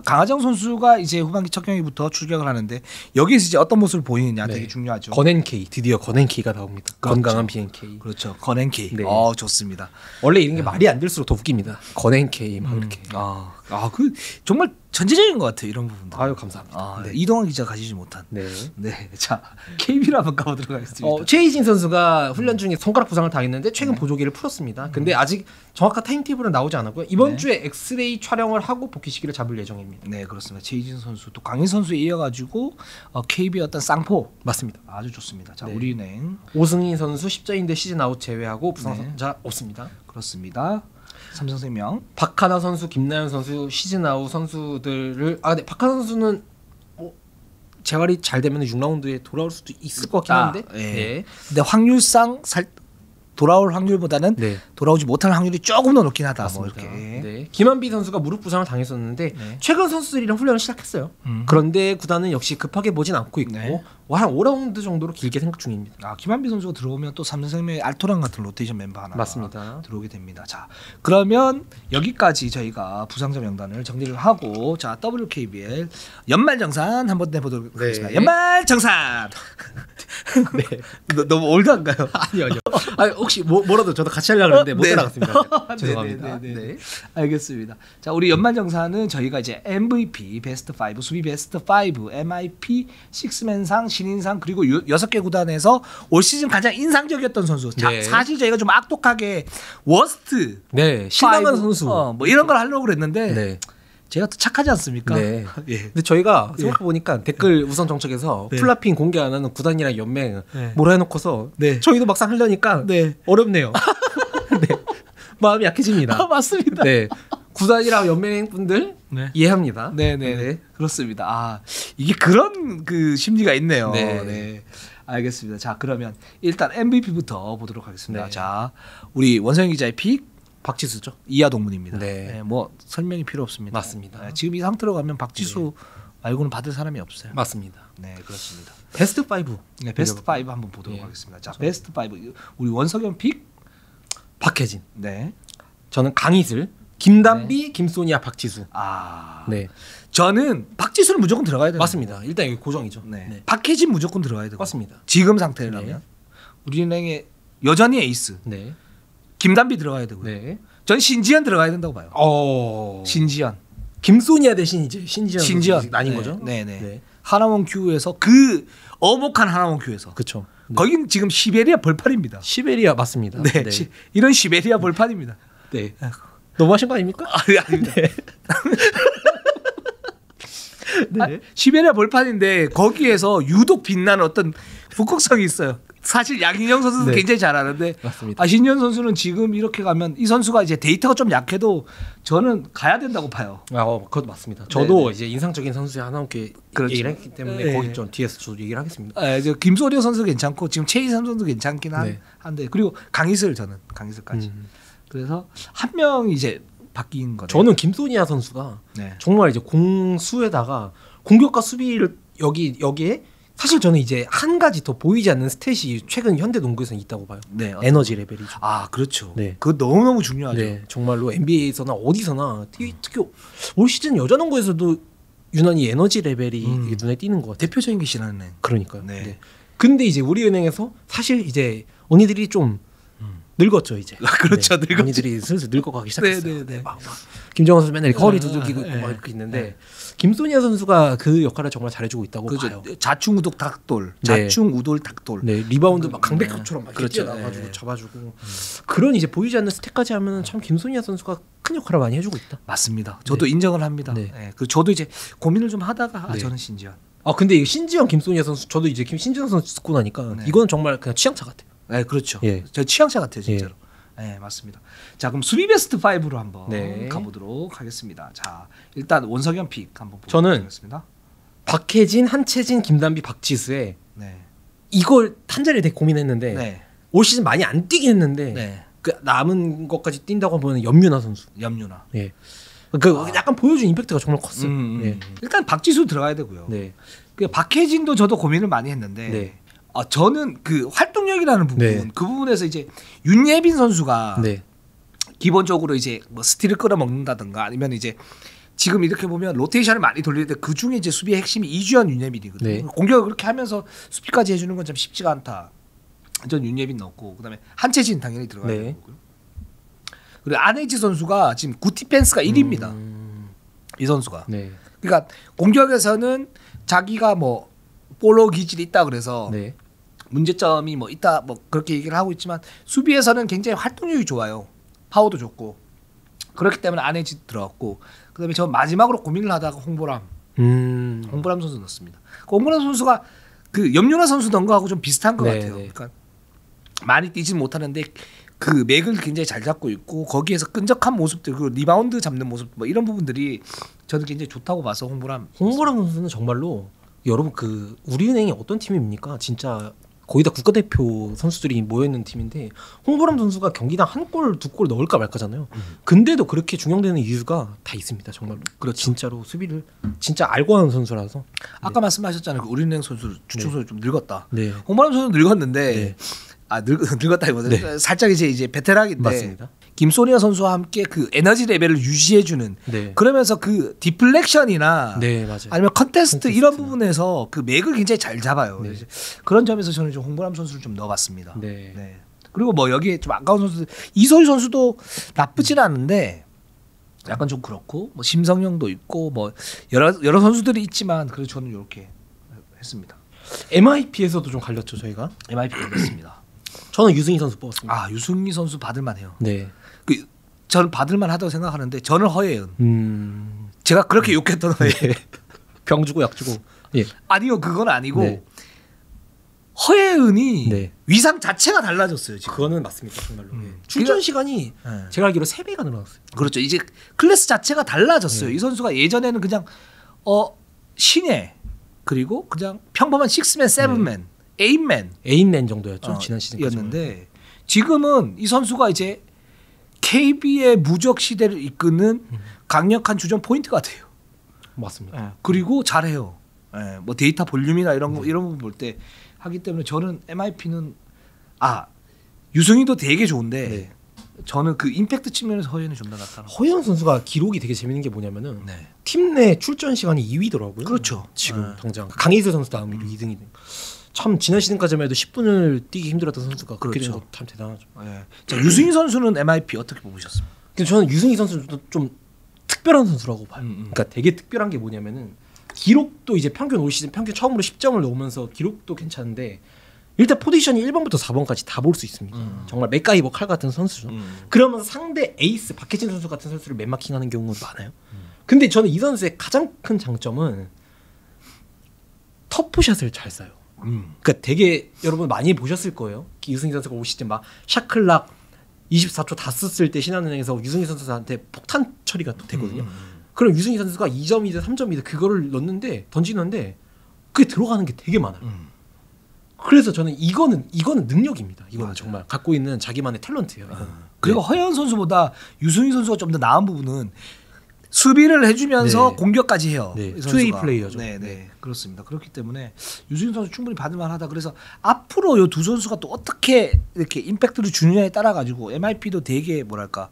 [SPEAKER 1] 강하정 선수가 이제 후반기 첫 경기부터 출격을 하는데 여기서 이제 어떤 모습을 보이느냐
[SPEAKER 2] 네.
[SPEAKER 1] 되게 중요하죠.
[SPEAKER 2] 건NK 드디어 건NK가 나옵니다.
[SPEAKER 1] 그렇죠.
[SPEAKER 2] 건강한 BNK.
[SPEAKER 1] 그렇죠. 건NK.
[SPEAKER 2] 네.
[SPEAKER 1] 좋습니다.
[SPEAKER 2] 원래 이런 게 말이 안 될수록 더 웃깁니다. 건NK 막 이렇게.
[SPEAKER 1] 그 정말 전체적인 것 같아요. 이런 부분들.
[SPEAKER 2] 아유 감사합니다. 네.
[SPEAKER 1] 이동환 기자 가지지 못한.
[SPEAKER 2] 네.
[SPEAKER 1] 네. 자, KB로 한번 가보도록 하겠습니다.
[SPEAKER 2] 최희진 선수가 훈련 중에 손가락 부상을 당했는데 최근 보조기를 풀었습니다. 근데 아직 정확한 타임테이블은 나오지 않았고요. 이번
[SPEAKER 1] 네.
[SPEAKER 2] 주에 엑스레이 촬영을 하고 복귀 시기를 잡을 예정입니다.
[SPEAKER 1] 네, 그렇습니다. 최희진 선수 또 강인 선수에 이어가지고 KB의 어떤 쌍포
[SPEAKER 2] 맞습니다.
[SPEAKER 1] 아주 좋습니다. 자,
[SPEAKER 2] 네.
[SPEAKER 1] 우리은행
[SPEAKER 2] 오승희 선수 십자인대 시즌 아웃 제외하고 부상자 없습니다.
[SPEAKER 1] 그렇습니다. 삼성생명
[SPEAKER 2] 박하나 선수, 김나연 선수 시즌 아웃 선수들을 근데 박하나 선수는 재활이 잘 되면 6라운드에 돌아올 수도 있을 것 같긴 한데.
[SPEAKER 1] 네. 근데 확률상 돌아올 확률보다는
[SPEAKER 2] 네.
[SPEAKER 1] 돌아오지 못할 확률이 조금 더 높긴 하다.
[SPEAKER 2] 맞습니다.
[SPEAKER 1] 이렇게.
[SPEAKER 2] 네. 김한비 선수가 무릎 부상을 당했었는데
[SPEAKER 1] 네.
[SPEAKER 2] 최근 선수들이랑 훈련을 시작했어요. 그런데 구단은 역시 급하게 보진 않고 있고
[SPEAKER 1] 네.
[SPEAKER 2] 한 5라운드 정도로 길게 생각 중입니다.
[SPEAKER 1] 아, 김한비 선수가 들어오면 또 삼성생명의 알토란 같은 로테이션 멤버 하나
[SPEAKER 2] 맞습니다.
[SPEAKER 1] 들어오게 됩니다. 자, 그러면 여기까지 저희가 부상자 명단을 정리를 하고 자, WKBL 연말정산 한번 내보도록
[SPEAKER 2] 네.
[SPEAKER 1] 하겠습니다. 연말정산.
[SPEAKER 2] 네.
[SPEAKER 1] 너무 올드한가요?
[SPEAKER 2] 아니요. 혹시 뭐라도 저도 같이 하려고 했는데 못
[SPEAKER 1] 네.
[SPEAKER 2] 따라갔습니다. 죄송합니다.
[SPEAKER 1] 네.
[SPEAKER 2] 네.
[SPEAKER 1] 알겠습니다. 자, 우리 연말정산은 저희가 이제 MVP, 베스트 5, 수비 베스트 5, MIP, 식스맨상, 신인상 그리고 6개 구단에서 올 시즌 가장 인상적이었던 선수. 자,
[SPEAKER 2] 네.
[SPEAKER 1] 사실 저희가 좀 악독하게 워스트
[SPEAKER 2] 네, 실망한
[SPEAKER 1] 파이브,
[SPEAKER 2] 선수.
[SPEAKER 1] 뭐 이런 걸 하려고 그랬는데
[SPEAKER 2] 네.
[SPEAKER 1] 제가 또 착하지 않습니까?
[SPEAKER 2] 네.
[SPEAKER 1] 예.
[SPEAKER 2] 근데 저희가 생각해 보니까 댓글 우선 정책에서
[SPEAKER 1] 네.
[SPEAKER 2] 플라핑 공개 안 하는 구단이랑 연맹
[SPEAKER 1] 네.
[SPEAKER 2] 뭐라 해놓고서
[SPEAKER 1] 네.
[SPEAKER 2] 저희도 막상 하려니까
[SPEAKER 1] 네.
[SPEAKER 2] 어렵네요. 네. 마음이 약해집니다.
[SPEAKER 1] 아, 맞습니다.
[SPEAKER 2] 네. 구단이랑 연맹 분들
[SPEAKER 1] 네.
[SPEAKER 2] 이해합니다.
[SPEAKER 1] 네네. 그렇습니다. 아, 이게 그런 그 심리가 있네요.
[SPEAKER 2] 네.
[SPEAKER 1] 네. 알겠습니다. 자, 그러면 일단 MVP부터 보도록 하겠습니다.
[SPEAKER 2] 네.
[SPEAKER 1] 자, 우리 원성현 기자의 픽
[SPEAKER 2] 박지수죠.
[SPEAKER 1] 이하 동문입니다.
[SPEAKER 2] 네.
[SPEAKER 1] 뭐 설명이 필요 없습니다.
[SPEAKER 2] 맞습니다.
[SPEAKER 1] 네, 지금 이 상태로 가면 박지수 말고는 받을 사람이 없어요.
[SPEAKER 2] 맞습니다.
[SPEAKER 1] 네, 그렇습니다.
[SPEAKER 2] 베스트 5.
[SPEAKER 1] 네, 베스트 5 한번 보도록
[SPEAKER 2] 네.
[SPEAKER 1] 하겠습니다. 자, 베스트 5 우리 원석현 픽.
[SPEAKER 2] 박혜진.
[SPEAKER 1] 네.
[SPEAKER 2] 저는 강희슬, 김단비, 김소니아, 박지수.
[SPEAKER 1] 아,
[SPEAKER 2] 네.
[SPEAKER 1] 저는 박지수는 무조건 들어가야 돼요.
[SPEAKER 2] 맞습니다. 일단 여기 고정이죠.
[SPEAKER 1] 네. 박혜진 무조건 들어가야 되고.
[SPEAKER 2] 맞습니다.
[SPEAKER 1] 지금 상태라면
[SPEAKER 2] 네.
[SPEAKER 1] 우리은행의 여전히 에이스
[SPEAKER 2] 네.
[SPEAKER 1] 김단비 들어가야 되고요.
[SPEAKER 2] 네.
[SPEAKER 1] 전 신지현 들어가야 된다고 봐요. 신지현.
[SPEAKER 2] 김소니아 대신 이제 신지현
[SPEAKER 1] 신지현
[SPEAKER 2] 아닌
[SPEAKER 1] 네.
[SPEAKER 2] 거죠?
[SPEAKER 1] 네네.
[SPEAKER 2] 네.
[SPEAKER 1] 하나원 큐에서 그 어목한 하나원 큐에서.
[SPEAKER 2] 그렇죠. 네.
[SPEAKER 1] 거긴 지금 시베리아 벌판입니다.
[SPEAKER 2] 시베리아 맞습니다.
[SPEAKER 1] 네. 이런 시베리아 벌판입니다.
[SPEAKER 2] 네. 너무하신 거 아닙니까?
[SPEAKER 1] 아닙니다.
[SPEAKER 2] 네.
[SPEAKER 1] 아, 시베리아 벌판인데 거기에서 유독 빛나는 어떤 북극성이 있어요. 사실 양인영 선수도
[SPEAKER 2] 네.
[SPEAKER 1] 굉장히 잘 아는데
[SPEAKER 2] 맞습니다.
[SPEAKER 1] 신현 선수는 지금 이렇게 가면 이 선수가 이제 데이터가 좀 약해도 저는 가야 된다고 봐요.
[SPEAKER 2] 그것도 맞습니다. 저도
[SPEAKER 1] 네네.
[SPEAKER 2] 이제 인상적인 선수의 하나님께
[SPEAKER 1] 그렇죠.
[SPEAKER 2] 얘기를 했기 때문에
[SPEAKER 1] 네.
[SPEAKER 2] 거기 좀 뒤에서 저도 얘기를 하겠습니다.
[SPEAKER 1] 김소려 선수 괜찮고 지금 최희삼 선수 괜찮긴
[SPEAKER 2] 네.
[SPEAKER 1] 한데 그리고 강희슬 저는 강희슬까지. 그래서 한 명이 이제 바뀐 거네요.
[SPEAKER 2] 저는 김소니아 선수가
[SPEAKER 1] 네.
[SPEAKER 2] 정말 이제 공수에다가 공격과 수비를 여기에 사실 저는 이제 한 가지 더 보이지 않는 스탯이 최근 현대 농구에서는 있다고 봐요.
[SPEAKER 1] 네,
[SPEAKER 2] 에너지 레벨이죠.
[SPEAKER 1] 아, 그렇죠.
[SPEAKER 2] 네.
[SPEAKER 1] 그거 너무너무 중요하죠.
[SPEAKER 2] 네, 정말로 NBA에서나 어디서나 특히 올 시즌 여자 농구에서도 유난히 에너지 레벨이 눈에 띄는 것 같아요.
[SPEAKER 1] 대표적인 게 신한은행.
[SPEAKER 2] 그러니까요.
[SPEAKER 1] 네.
[SPEAKER 2] 네. 근데 이제 우리은행에서 사실 이제 언니들이 좀 늙었죠 이제.
[SPEAKER 1] 그렇죠, 늙었죠.
[SPEAKER 2] 언니들이 슬슬 늙어가기 시작했어요.
[SPEAKER 1] 네.
[SPEAKER 2] 막 김정은 선수 맨날 이렇게 허리 두들기고 있고
[SPEAKER 1] 네.
[SPEAKER 2] 막 이렇게 있는데 김소니아 선수가 그 역할을 정말 잘해주고 있다고 봐요.
[SPEAKER 1] 그렇죠. 자충우독 닭돌,
[SPEAKER 2] 네.
[SPEAKER 1] 자충우돌 닭돌.
[SPEAKER 2] 네, 리바운드 막 강백합처럼 막
[SPEAKER 1] 그렇죠.
[SPEAKER 2] 뛰어나가지고
[SPEAKER 1] 네.
[SPEAKER 2] 잡아주고 그런 이제 보이지 않는 스탯까지 하면 참 김소니아 선수가 큰 역할을 많이 해주고 있다.
[SPEAKER 1] 맞습니다. 저도 인정을 합니다.
[SPEAKER 2] 네.
[SPEAKER 1] 네. 그 저도 이제 고민을 좀 하다가
[SPEAKER 2] 네.
[SPEAKER 1] 저는 신지현.
[SPEAKER 2] 근데 이 신지현 김소니아 선수 저도 이제 신지현 선수 듣고 나니까
[SPEAKER 1] 네.
[SPEAKER 2] 이거는 정말 그냥 취향차 같아요.
[SPEAKER 1] 네, 그렇죠.
[SPEAKER 2] 예.
[SPEAKER 1] 저 취향차 같아요, 진짜로. 네, 맞습니다. 자, 그럼 수비 베스트 5로 한번
[SPEAKER 2] 네.
[SPEAKER 1] 가보도록 하겠습니다. 자, 일단 원석현 픽 한번 보도록
[SPEAKER 2] 저는
[SPEAKER 1] 하겠습니다.
[SPEAKER 2] 박혜진, 한채진, 김단비, 박지수에
[SPEAKER 1] 네.
[SPEAKER 2] 이걸 한 자리에 되게 고민했는데
[SPEAKER 1] 네.
[SPEAKER 2] 올 시즌 많이 안 뛰긴 했는데
[SPEAKER 1] 네.
[SPEAKER 2] 그 남은 것까지 뛴다고 보면 염윤아 선수.
[SPEAKER 1] 염유나.
[SPEAKER 2] 예. 그 약간 보여준 임팩트가 정말 컸어요. 예.
[SPEAKER 1] 일단 박지수 들어가야 되고요.
[SPEAKER 2] 네.
[SPEAKER 1] 그 박혜진도 저도 고민을 많이 했는데
[SPEAKER 2] 네.
[SPEAKER 1] 저는 그 활동력이라는 부분,
[SPEAKER 2] 네.
[SPEAKER 1] 그 부분에서 이제 윤예빈 선수가
[SPEAKER 2] 네.
[SPEAKER 1] 기본적으로 이제 뭐 스틸을 끌어먹는다든가 아니면 이제 지금 이렇게 보면 로테이션을 많이 돌리는데 그 중에 이제 수비의 핵심이 이주연 윤예빈이거든요.
[SPEAKER 2] 네.
[SPEAKER 1] 공격을 그렇게 하면서 수비까지 해주는 건 참 쉽지가 않다. 전 윤예빈 넣고 그다음에 한채진 당연히 들어가야
[SPEAKER 2] 네.
[SPEAKER 1] 되고요. 그리고 안혜지 선수가 지금 굿 디펜스가 1위입니다. 이 선수가.
[SPEAKER 2] 네.
[SPEAKER 1] 그러니까 공격에서는 자기가 뭐 볼로 기질이 있다 그래서
[SPEAKER 2] 네.
[SPEAKER 1] 문제점이 뭐 있다 뭐 그렇게 얘기를 하고 있지만 수비에서는 굉장히 활동력이 좋아요. 파워도 좋고 그렇기 때문에 안혜지 들어갔고 그다음에 저 마지막으로 고민을 하다가 홍보람 선수 넣었습니다. 홍보람 선수가 그 염윤아 선수 넣은 거하고 좀 비슷한 것
[SPEAKER 2] 네,
[SPEAKER 1] 같아요.
[SPEAKER 2] 네.
[SPEAKER 1] 그러니까 많이 뛰지는 못하는데 그 맥을 굉장히 잘 잡고 있고 거기에서 끈적한 모습들 그리고 리바운드 잡는 모습 뭐 이런 부분들이 저는 굉장히 좋다고 봐서 홍보람
[SPEAKER 2] 홍보람 선수는 정말로 여러분 그 우리은행이 어떤 팀입니까? 진짜 거의 다 국가대표 선수들이 모여있는 팀인데 홍보람 선수가 경기당 한 골, 두 골 넣을까 말까잖아요. 근데도 그렇게 중용되는 이유가 다 있습니다. 정말로.
[SPEAKER 1] 그렇죠.
[SPEAKER 2] 진짜로 수비를 진짜 알고 하는 선수라서.
[SPEAKER 1] 아까 말씀하셨잖아요. 그 우리은행 선수 주축 선수 좀 늙었다.
[SPEAKER 2] 네.
[SPEAKER 1] 홍보람 선수 늙었는데
[SPEAKER 2] 네.
[SPEAKER 1] 늙었다기보다
[SPEAKER 2] 네.
[SPEAKER 1] 살짝 이제 베테랑인데
[SPEAKER 2] 맞습니다.
[SPEAKER 1] 김소니아 선수와 함께 그 에너지 레벨을 유지해주는
[SPEAKER 2] 네.
[SPEAKER 1] 그러면서 그 디플렉션이나
[SPEAKER 2] 네, 맞아요.
[SPEAKER 1] 아니면 컨테스트 이런 부분에서 그 맥을 굉장히 잘 잡아요.
[SPEAKER 2] 네.
[SPEAKER 1] 그런 점에서 저는 좀 홍보람 선수를 좀 넣어봤습니다.
[SPEAKER 2] 네.
[SPEAKER 1] 네. 그리고 뭐 여기에 좀 아까운 선수들 이소희 선수도 나쁘진 않은데 약간 좀 그렇고 뭐 심성영도 있고 뭐 여러 선수들이 있지만 그래서 저는 이렇게 했습니다.
[SPEAKER 2] MIP에서도 좀 갈렸죠 저희가.
[SPEAKER 1] MIP 걸렸습니다.
[SPEAKER 2] 저는 유승희 선수 뽑았습니다.
[SPEAKER 1] 아 유승희 선수 받을만해요.
[SPEAKER 2] 네.
[SPEAKER 1] 저는 받을만하다고 생각하는데 저는 허예은. 제가 그렇게 욕했던 허예은.
[SPEAKER 2] 병 주고 약 주고. 예.
[SPEAKER 1] 아니요 그건 아니고
[SPEAKER 2] 네.
[SPEAKER 1] 허예은이
[SPEAKER 2] 네.
[SPEAKER 1] 위상 자체가 달라졌어요 지금.
[SPEAKER 2] 그거는 맞습니다 정말로. 출전 시간이
[SPEAKER 1] 네.
[SPEAKER 2] 제가 알기로 3배가 늘어났어요.
[SPEAKER 1] 그렇죠. 이제 클래스 자체가 달라졌어요.
[SPEAKER 2] 네.
[SPEAKER 1] 이 선수가 예전에는 그냥 신예 그리고 그냥 평범한 식스맨, 세븐맨, 에잇맨
[SPEAKER 2] 에잇맨 정도였죠 지난 시즌까지.
[SPEAKER 1] 였는데 지금은 이 선수가 이제 KB의 무적 시대를 이끄는 강력한 주전 포인트가 돼요.
[SPEAKER 2] 맞습니다.
[SPEAKER 1] 그리고 잘해요. 뭐 데이터 볼륨이나 이런 부분 볼 때 하기 때문에 저는 MIP는 유승희도 되게 좋은데
[SPEAKER 2] 네.
[SPEAKER 1] 저는 그 임팩트 측면에서 허예는 좀 더 낫다.
[SPEAKER 2] 허예은 선수가 기록이 되게 재밌는 게 뭐냐면은
[SPEAKER 1] 네.
[SPEAKER 2] 팀 내 출전 시간이 2위더라고요.
[SPEAKER 1] 그렇죠.
[SPEAKER 2] 지금 당장 강희슬 선수 다음으로 2등이 돼. 참 지난 시즌까지만 해도 10분을 뛰기 힘들었던 선수가 그렇게
[SPEAKER 1] 그렇죠.
[SPEAKER 2] 된 거 참 대단하죠.
[SPEAKER 1] 네. 자 유승희 선수는 MIP 어떻게 뽑으셨습니까?
[SPEAKER 2] 근데 저는 유승희 선수도 좀 특별한 선수라고 봐요. 그러니까 되게 특별한 게 뭐냐면은 기록도 이제 평균 올 시즌 평균 처음으로 10점을 넣으면서 기록도 괜찮은데 일단 포지션이 1번부터 4번까지 다 볼 수 있습니다. 정말 맥가이버 칼 같은 선수죠. 그러면서 상대 에이스 박혜진 선수 같은 선수를 맨마킹하는 경우가 많아요. 근데 저는 이 선수의 가장 큰 장점은 터프샷을 잘 쏴요. 그러니까 되게 여러분 많이 보셨을 거예요. 유승희 선수가 올 시즌 막 샤클락 24초 다 썼을 때 신한은행에서 유승희 선수한테 폭탄 처리가 또 되거든요. 그럼 유승희 선수가 2점이든 3점이든 그거를 넣는데 던지는데 그게 들어가는 게 되게 많아요. 그래서 저는 이거는 능력입니다. 이거는
[SPEAKER 1] 맞아요.
[SPEAKER 2] 정말 갖고 있는 자기만의 탤런트예요. 이거는.
[SPEAKER 1] 그리고 허예은 선수보다 유승희 선수가 좀 더 나은 부분은 수비를 해주면서
[SPEAKER 2] 네.
[SPEAKER 1] 공격까지 해요.
[SPEAKER 2] 네.
[SPEAKER 1] 이 선수가.
[SPEAKER 2] 투웨이 플레이어죠.
[SPEAKER 1] 네,
[SPEAKER 2] 네.
[SPEAKER 1] 네, 그렇습니다. 그렇기 때문에 유승희 선수 충분히 받을만하다. 그래서 앞으로 이 두 선수가 또 어떻게 이렇게 임팩트를 주느냐에 따라 가지고 MIP도 되게 뭐랄까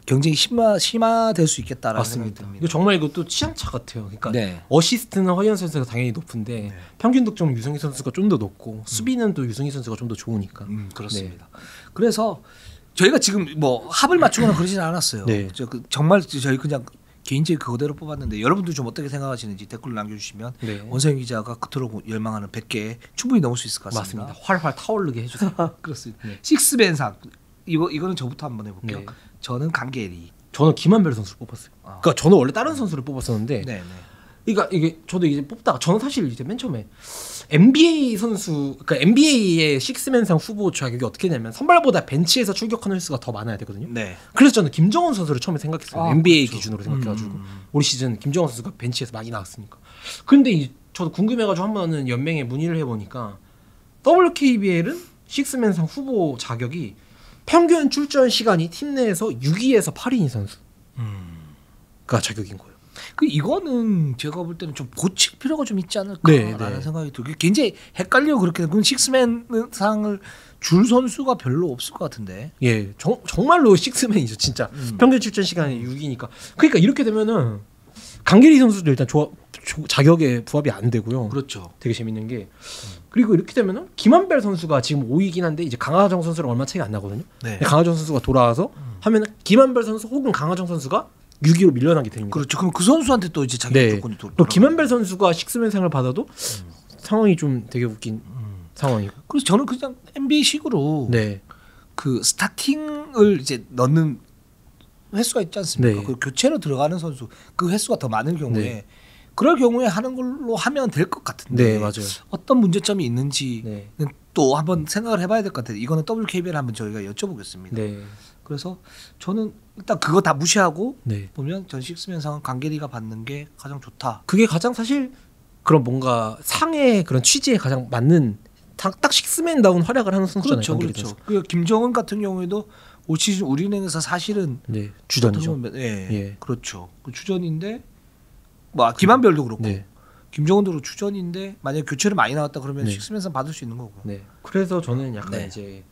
[SPEAKER 1] 경쟁이 심화될 수 있겠다라는 생각이
[SPEAKER 2] 맞습니다.
[SPEAKER 1] 듭니다.
[SPEAKER 2] 이거 정말 이것도 취향차 같아요. 그러니까
[SPEAKER 1] 네.
[SPEAKER 2] 어시스트는 허예은 선수가 당연히 높은데 평균 득점은 유승희 선수가 좀 더 높고 수비는 또 유승희 선수가 좀 더 좋으니까.
[SPEAKER 1] 그렇습니다. 그래서 저희가 지금 뭐 합을 맞추거나 그러지는 않았어요.
[SPEAKER 2] 네.
[SPEAKER 1] 정말 저희 그냥 개인적인 그거대로 뽑았는데 여러분들 좀 어떻게 생각하시는지 댓글 남겨주시면
[SPEAKER 2] 네.
[SPEAKER 1] 원세영 기자가 그토록 열망하는 100개 충분히 넘을 수 있을 것 같습니다.
[SPEAKER 2] 맞습니다. 활활 타오르게 해주세요.
[SPEAKER 1] 그렇습니다.
[SPEAKER 2] 네.
[SPEAKER 1] 식스맨상 이거는 저부터 한번 해볼게요.
[SPEAKER 2] 네.
[SPEAKER 1] 저는 강계리.
[SPEAKER 2] 저는 김한별 선수를 뽑았어요.
[SPEAKER 1] 아.
[SPEAKER 2] 그러니까 저는 원래 다른 선수를 뽑았었는데,
[SPEAKER 1] 네, 네.
[SPEAKER 2] 그러니까 이게 저도 이제 뽑다가 저는 사실 이제 맨 처음에 NBA 선수, 그러니까 NBA의 식스맨상 후보 자격이 어떻게 되냐면 선발보다 벤치에서 출격하는 횟수가 더 많아야 되거든요.
[SPEAKER 1] 네.
[SPEAKER 2] 그래서 저는 김정은 선수를 처음에 생각했어요. NBA
[SPEAKER 1] 그렇죠.
[SPEAKER 2] 기준으로 생각해가지고 올 시즌 김정은 선수가 벤치에서 많이 나왔으니까. 근데 저도 궁금해가지고 한번은 연맹에 문의를 해보니까 WKBL은 식스맨상 후보 자격이 평균 출전 시간이 팀 내에서 6위에서 8위인 선수가 자격인 거예요.
[SPEAKER 1] 그 이거는 제가 볼 때는 좀 고칠 필요가 좀 있지 않을까라는
[SPEAKER 2] 네, 네.
[SPEAKER 1] 생각이 들고 굉장히 헷갈려 그렇게. 그럼 식스맨 상을 줄 선수가 별로 없을 것 같은데.
[SPEAKER 2] 예, 정말로 식스맨이죠, 진짜. 평균 출전 시간이 6위니까. 그러니까 이렇게 되면은 강계리 선수도 일단 자격에 부합이 안 되고요.
[SPEAKER 1] 그렇죠.
[SPEAKER 2] 되게 재밌는 게 그리고 이렇게 되면은 김한별 선수가 지금 5위긴 한데 이제 강하정 선수랑 얼마 차이가 안 나거든요.
[SPEAKER 1] 네.
[SPEAKER 2] 근데 강하정 선수가 돌아와서 하면은 김한별 선수 혹은 강하정 선수가 6위로 밀려나게 됩니다.
[SPEAKER 1] 그렇죠. 그럼 그 선수한테 또 이제 자격
[SPEAKER 2] 네.
[SPEAKER 1] 조건이
[SPEAKER 2] 또 김한별 선수가 식스맨상을 받아도 상황이 좀 되게 웃긴 상황이고.
[SPEAKER 1] 그래서 저는 그냥 NBA식으로
[SPEAKER 2] 네.
[SPEAKER 1] 그 스타팅을 이제 넣는 횟수가 있지 않습니까?
[SPEAKER 2] 네.
[SPEAKER 1] 그 교체로 들어가는 선수 그 횟수가 더 많은 경우에
[SPEAKER 2] 네.
[SPEAKER 1] 그럴 경우에 하는 걸로 하면 될 것 같은데
[SPEAKER 2] 네, 맞아요.
[SPEAKER 1] 어떤 문제점이 있는지는
[SPEAKER 2] 네.
[SPEAKER 1] 또 한번 생각을 해봐야 될 것 같아요. 이거는 WKBL 한번 저희가 여쭤보겠습니다.
[SPEAKER 2] 네.
[SPEAKER 1] 그래서 저는 일단 그거 다 무시하고
[SPEAKER 2] 네.
[SPEAKER 1] 보면 전 식스맨상은 강계리가 받는 게 가장 좋다.
[SPEAKER 2] 그게 가장 사실 그런 뭔가 상의 그런 취지에 가장 맞는 딱 식스맨다운 활약을 하는 선수잖아요.
[SPEAKER 1] 그렇죠,
[SPEAKER 2] 강길이
[SPEAKER 1] 그렇죠.
[SPEAKER 2] 선수.
[SPEAKER 1] 그 김정은 같은 경우에도 올 시즌 우리은행에서 사실은
[SPEAKER 2] 네, 주전이죠.
[SPEAKER 1] 예, 그렇죠. 그 주전인데 뭐 김한별도 그렇고
[SPEAKER 2] 네.
[SPEAKER 1] 김정은도 주전인데 만약 교체를 많이 나왔다 그러면
[SPEAKER 2] 네.
[SPEAKER 1] 식스맨상 받을 수 있는 거고.
[SPEAKER 2] 네. 그래서 저는 약간
[SPEAKER 1] 네.
[SPEAKER 2] 이제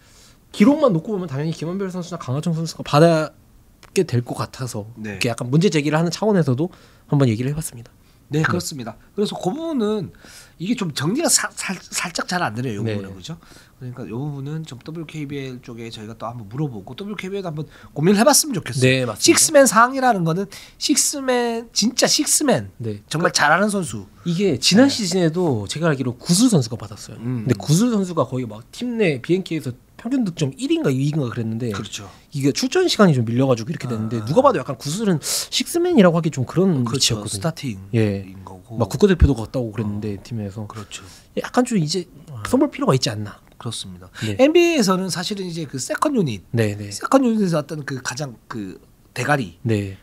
[SPEAKER 2] 기록만 놓고 보면 당연히 김한별 선수나 강하정 선수가 받게 될 것 같아서
[SPEAKER 1] 네.
[SPEAKER 2] 이렇게 약간 문제 제기를 하는 차원에서도 한번 얘기를 해봤습니다.
[SPEAKER 1] 네, 그렇습니다. 그래서 그 부분은 이게 좀 정리가 살짝 잘 안 되네요. 이
[SPEAKER 2] 네.
[SPEAKER 1] 부분은 그죠? 그러니까 이 부분은 좀 WKBL 쪽에 저희가 또 한번 물어보고 WKBL도 한번 고민을 해봤으면 좋겠어요.
[SPEAKER 2] 네, 맞습니다.
[SPEAKER 1] 식스맨 상이라는 거는 식스맨 진짜 식스맨
[SPEAKER 2] 네.
[SPEAKER 1] 정말 잘하는 선수.
[SPEAKER 2] 이게 지난 시즌에도 제가 알기로 구슬 선수가 받았어요. 근데 구슬 선수가 거의 막 팀 내 BNK에서 평균 득점 1인가 2인가 그랬는데
[SPEAKER 1] 그렇죠.
[SPEAKER 2] 이게 출전 시간이 좀 밀려가지고 이렇게 됐는데 누가 봐도 약간 구슬은 식스맨이라고 하기 좀 그런
[SPEAKER 1] 그렇죠.
[SPEAKER 2] 위치였거든요.
[SPEAKER 1] 스타팅인
[SPEAKER 2] 예.
[SPEAKER 1] 거고.
[SPEAKER 2] 막 국가대표도 갔다 오고 그랬는데 팀에서
[SPEAKER 1] 그렇죠.
[SPEAKER 2] 약간 좀 이제 선볼 필요가 있지 않나.
[SPEAKER 1] 그렇습니다.
[SPEAKER 2] 네.
[SPEAKER 1] NBA에서는 사실은 이제 그 세컨 유닛,
[SPEAKER 2] 네네.
[SPEAKER 1] 세컨 유닛에서 어떤 그 가장 그 대가리,
[SPEAKER 2] 네.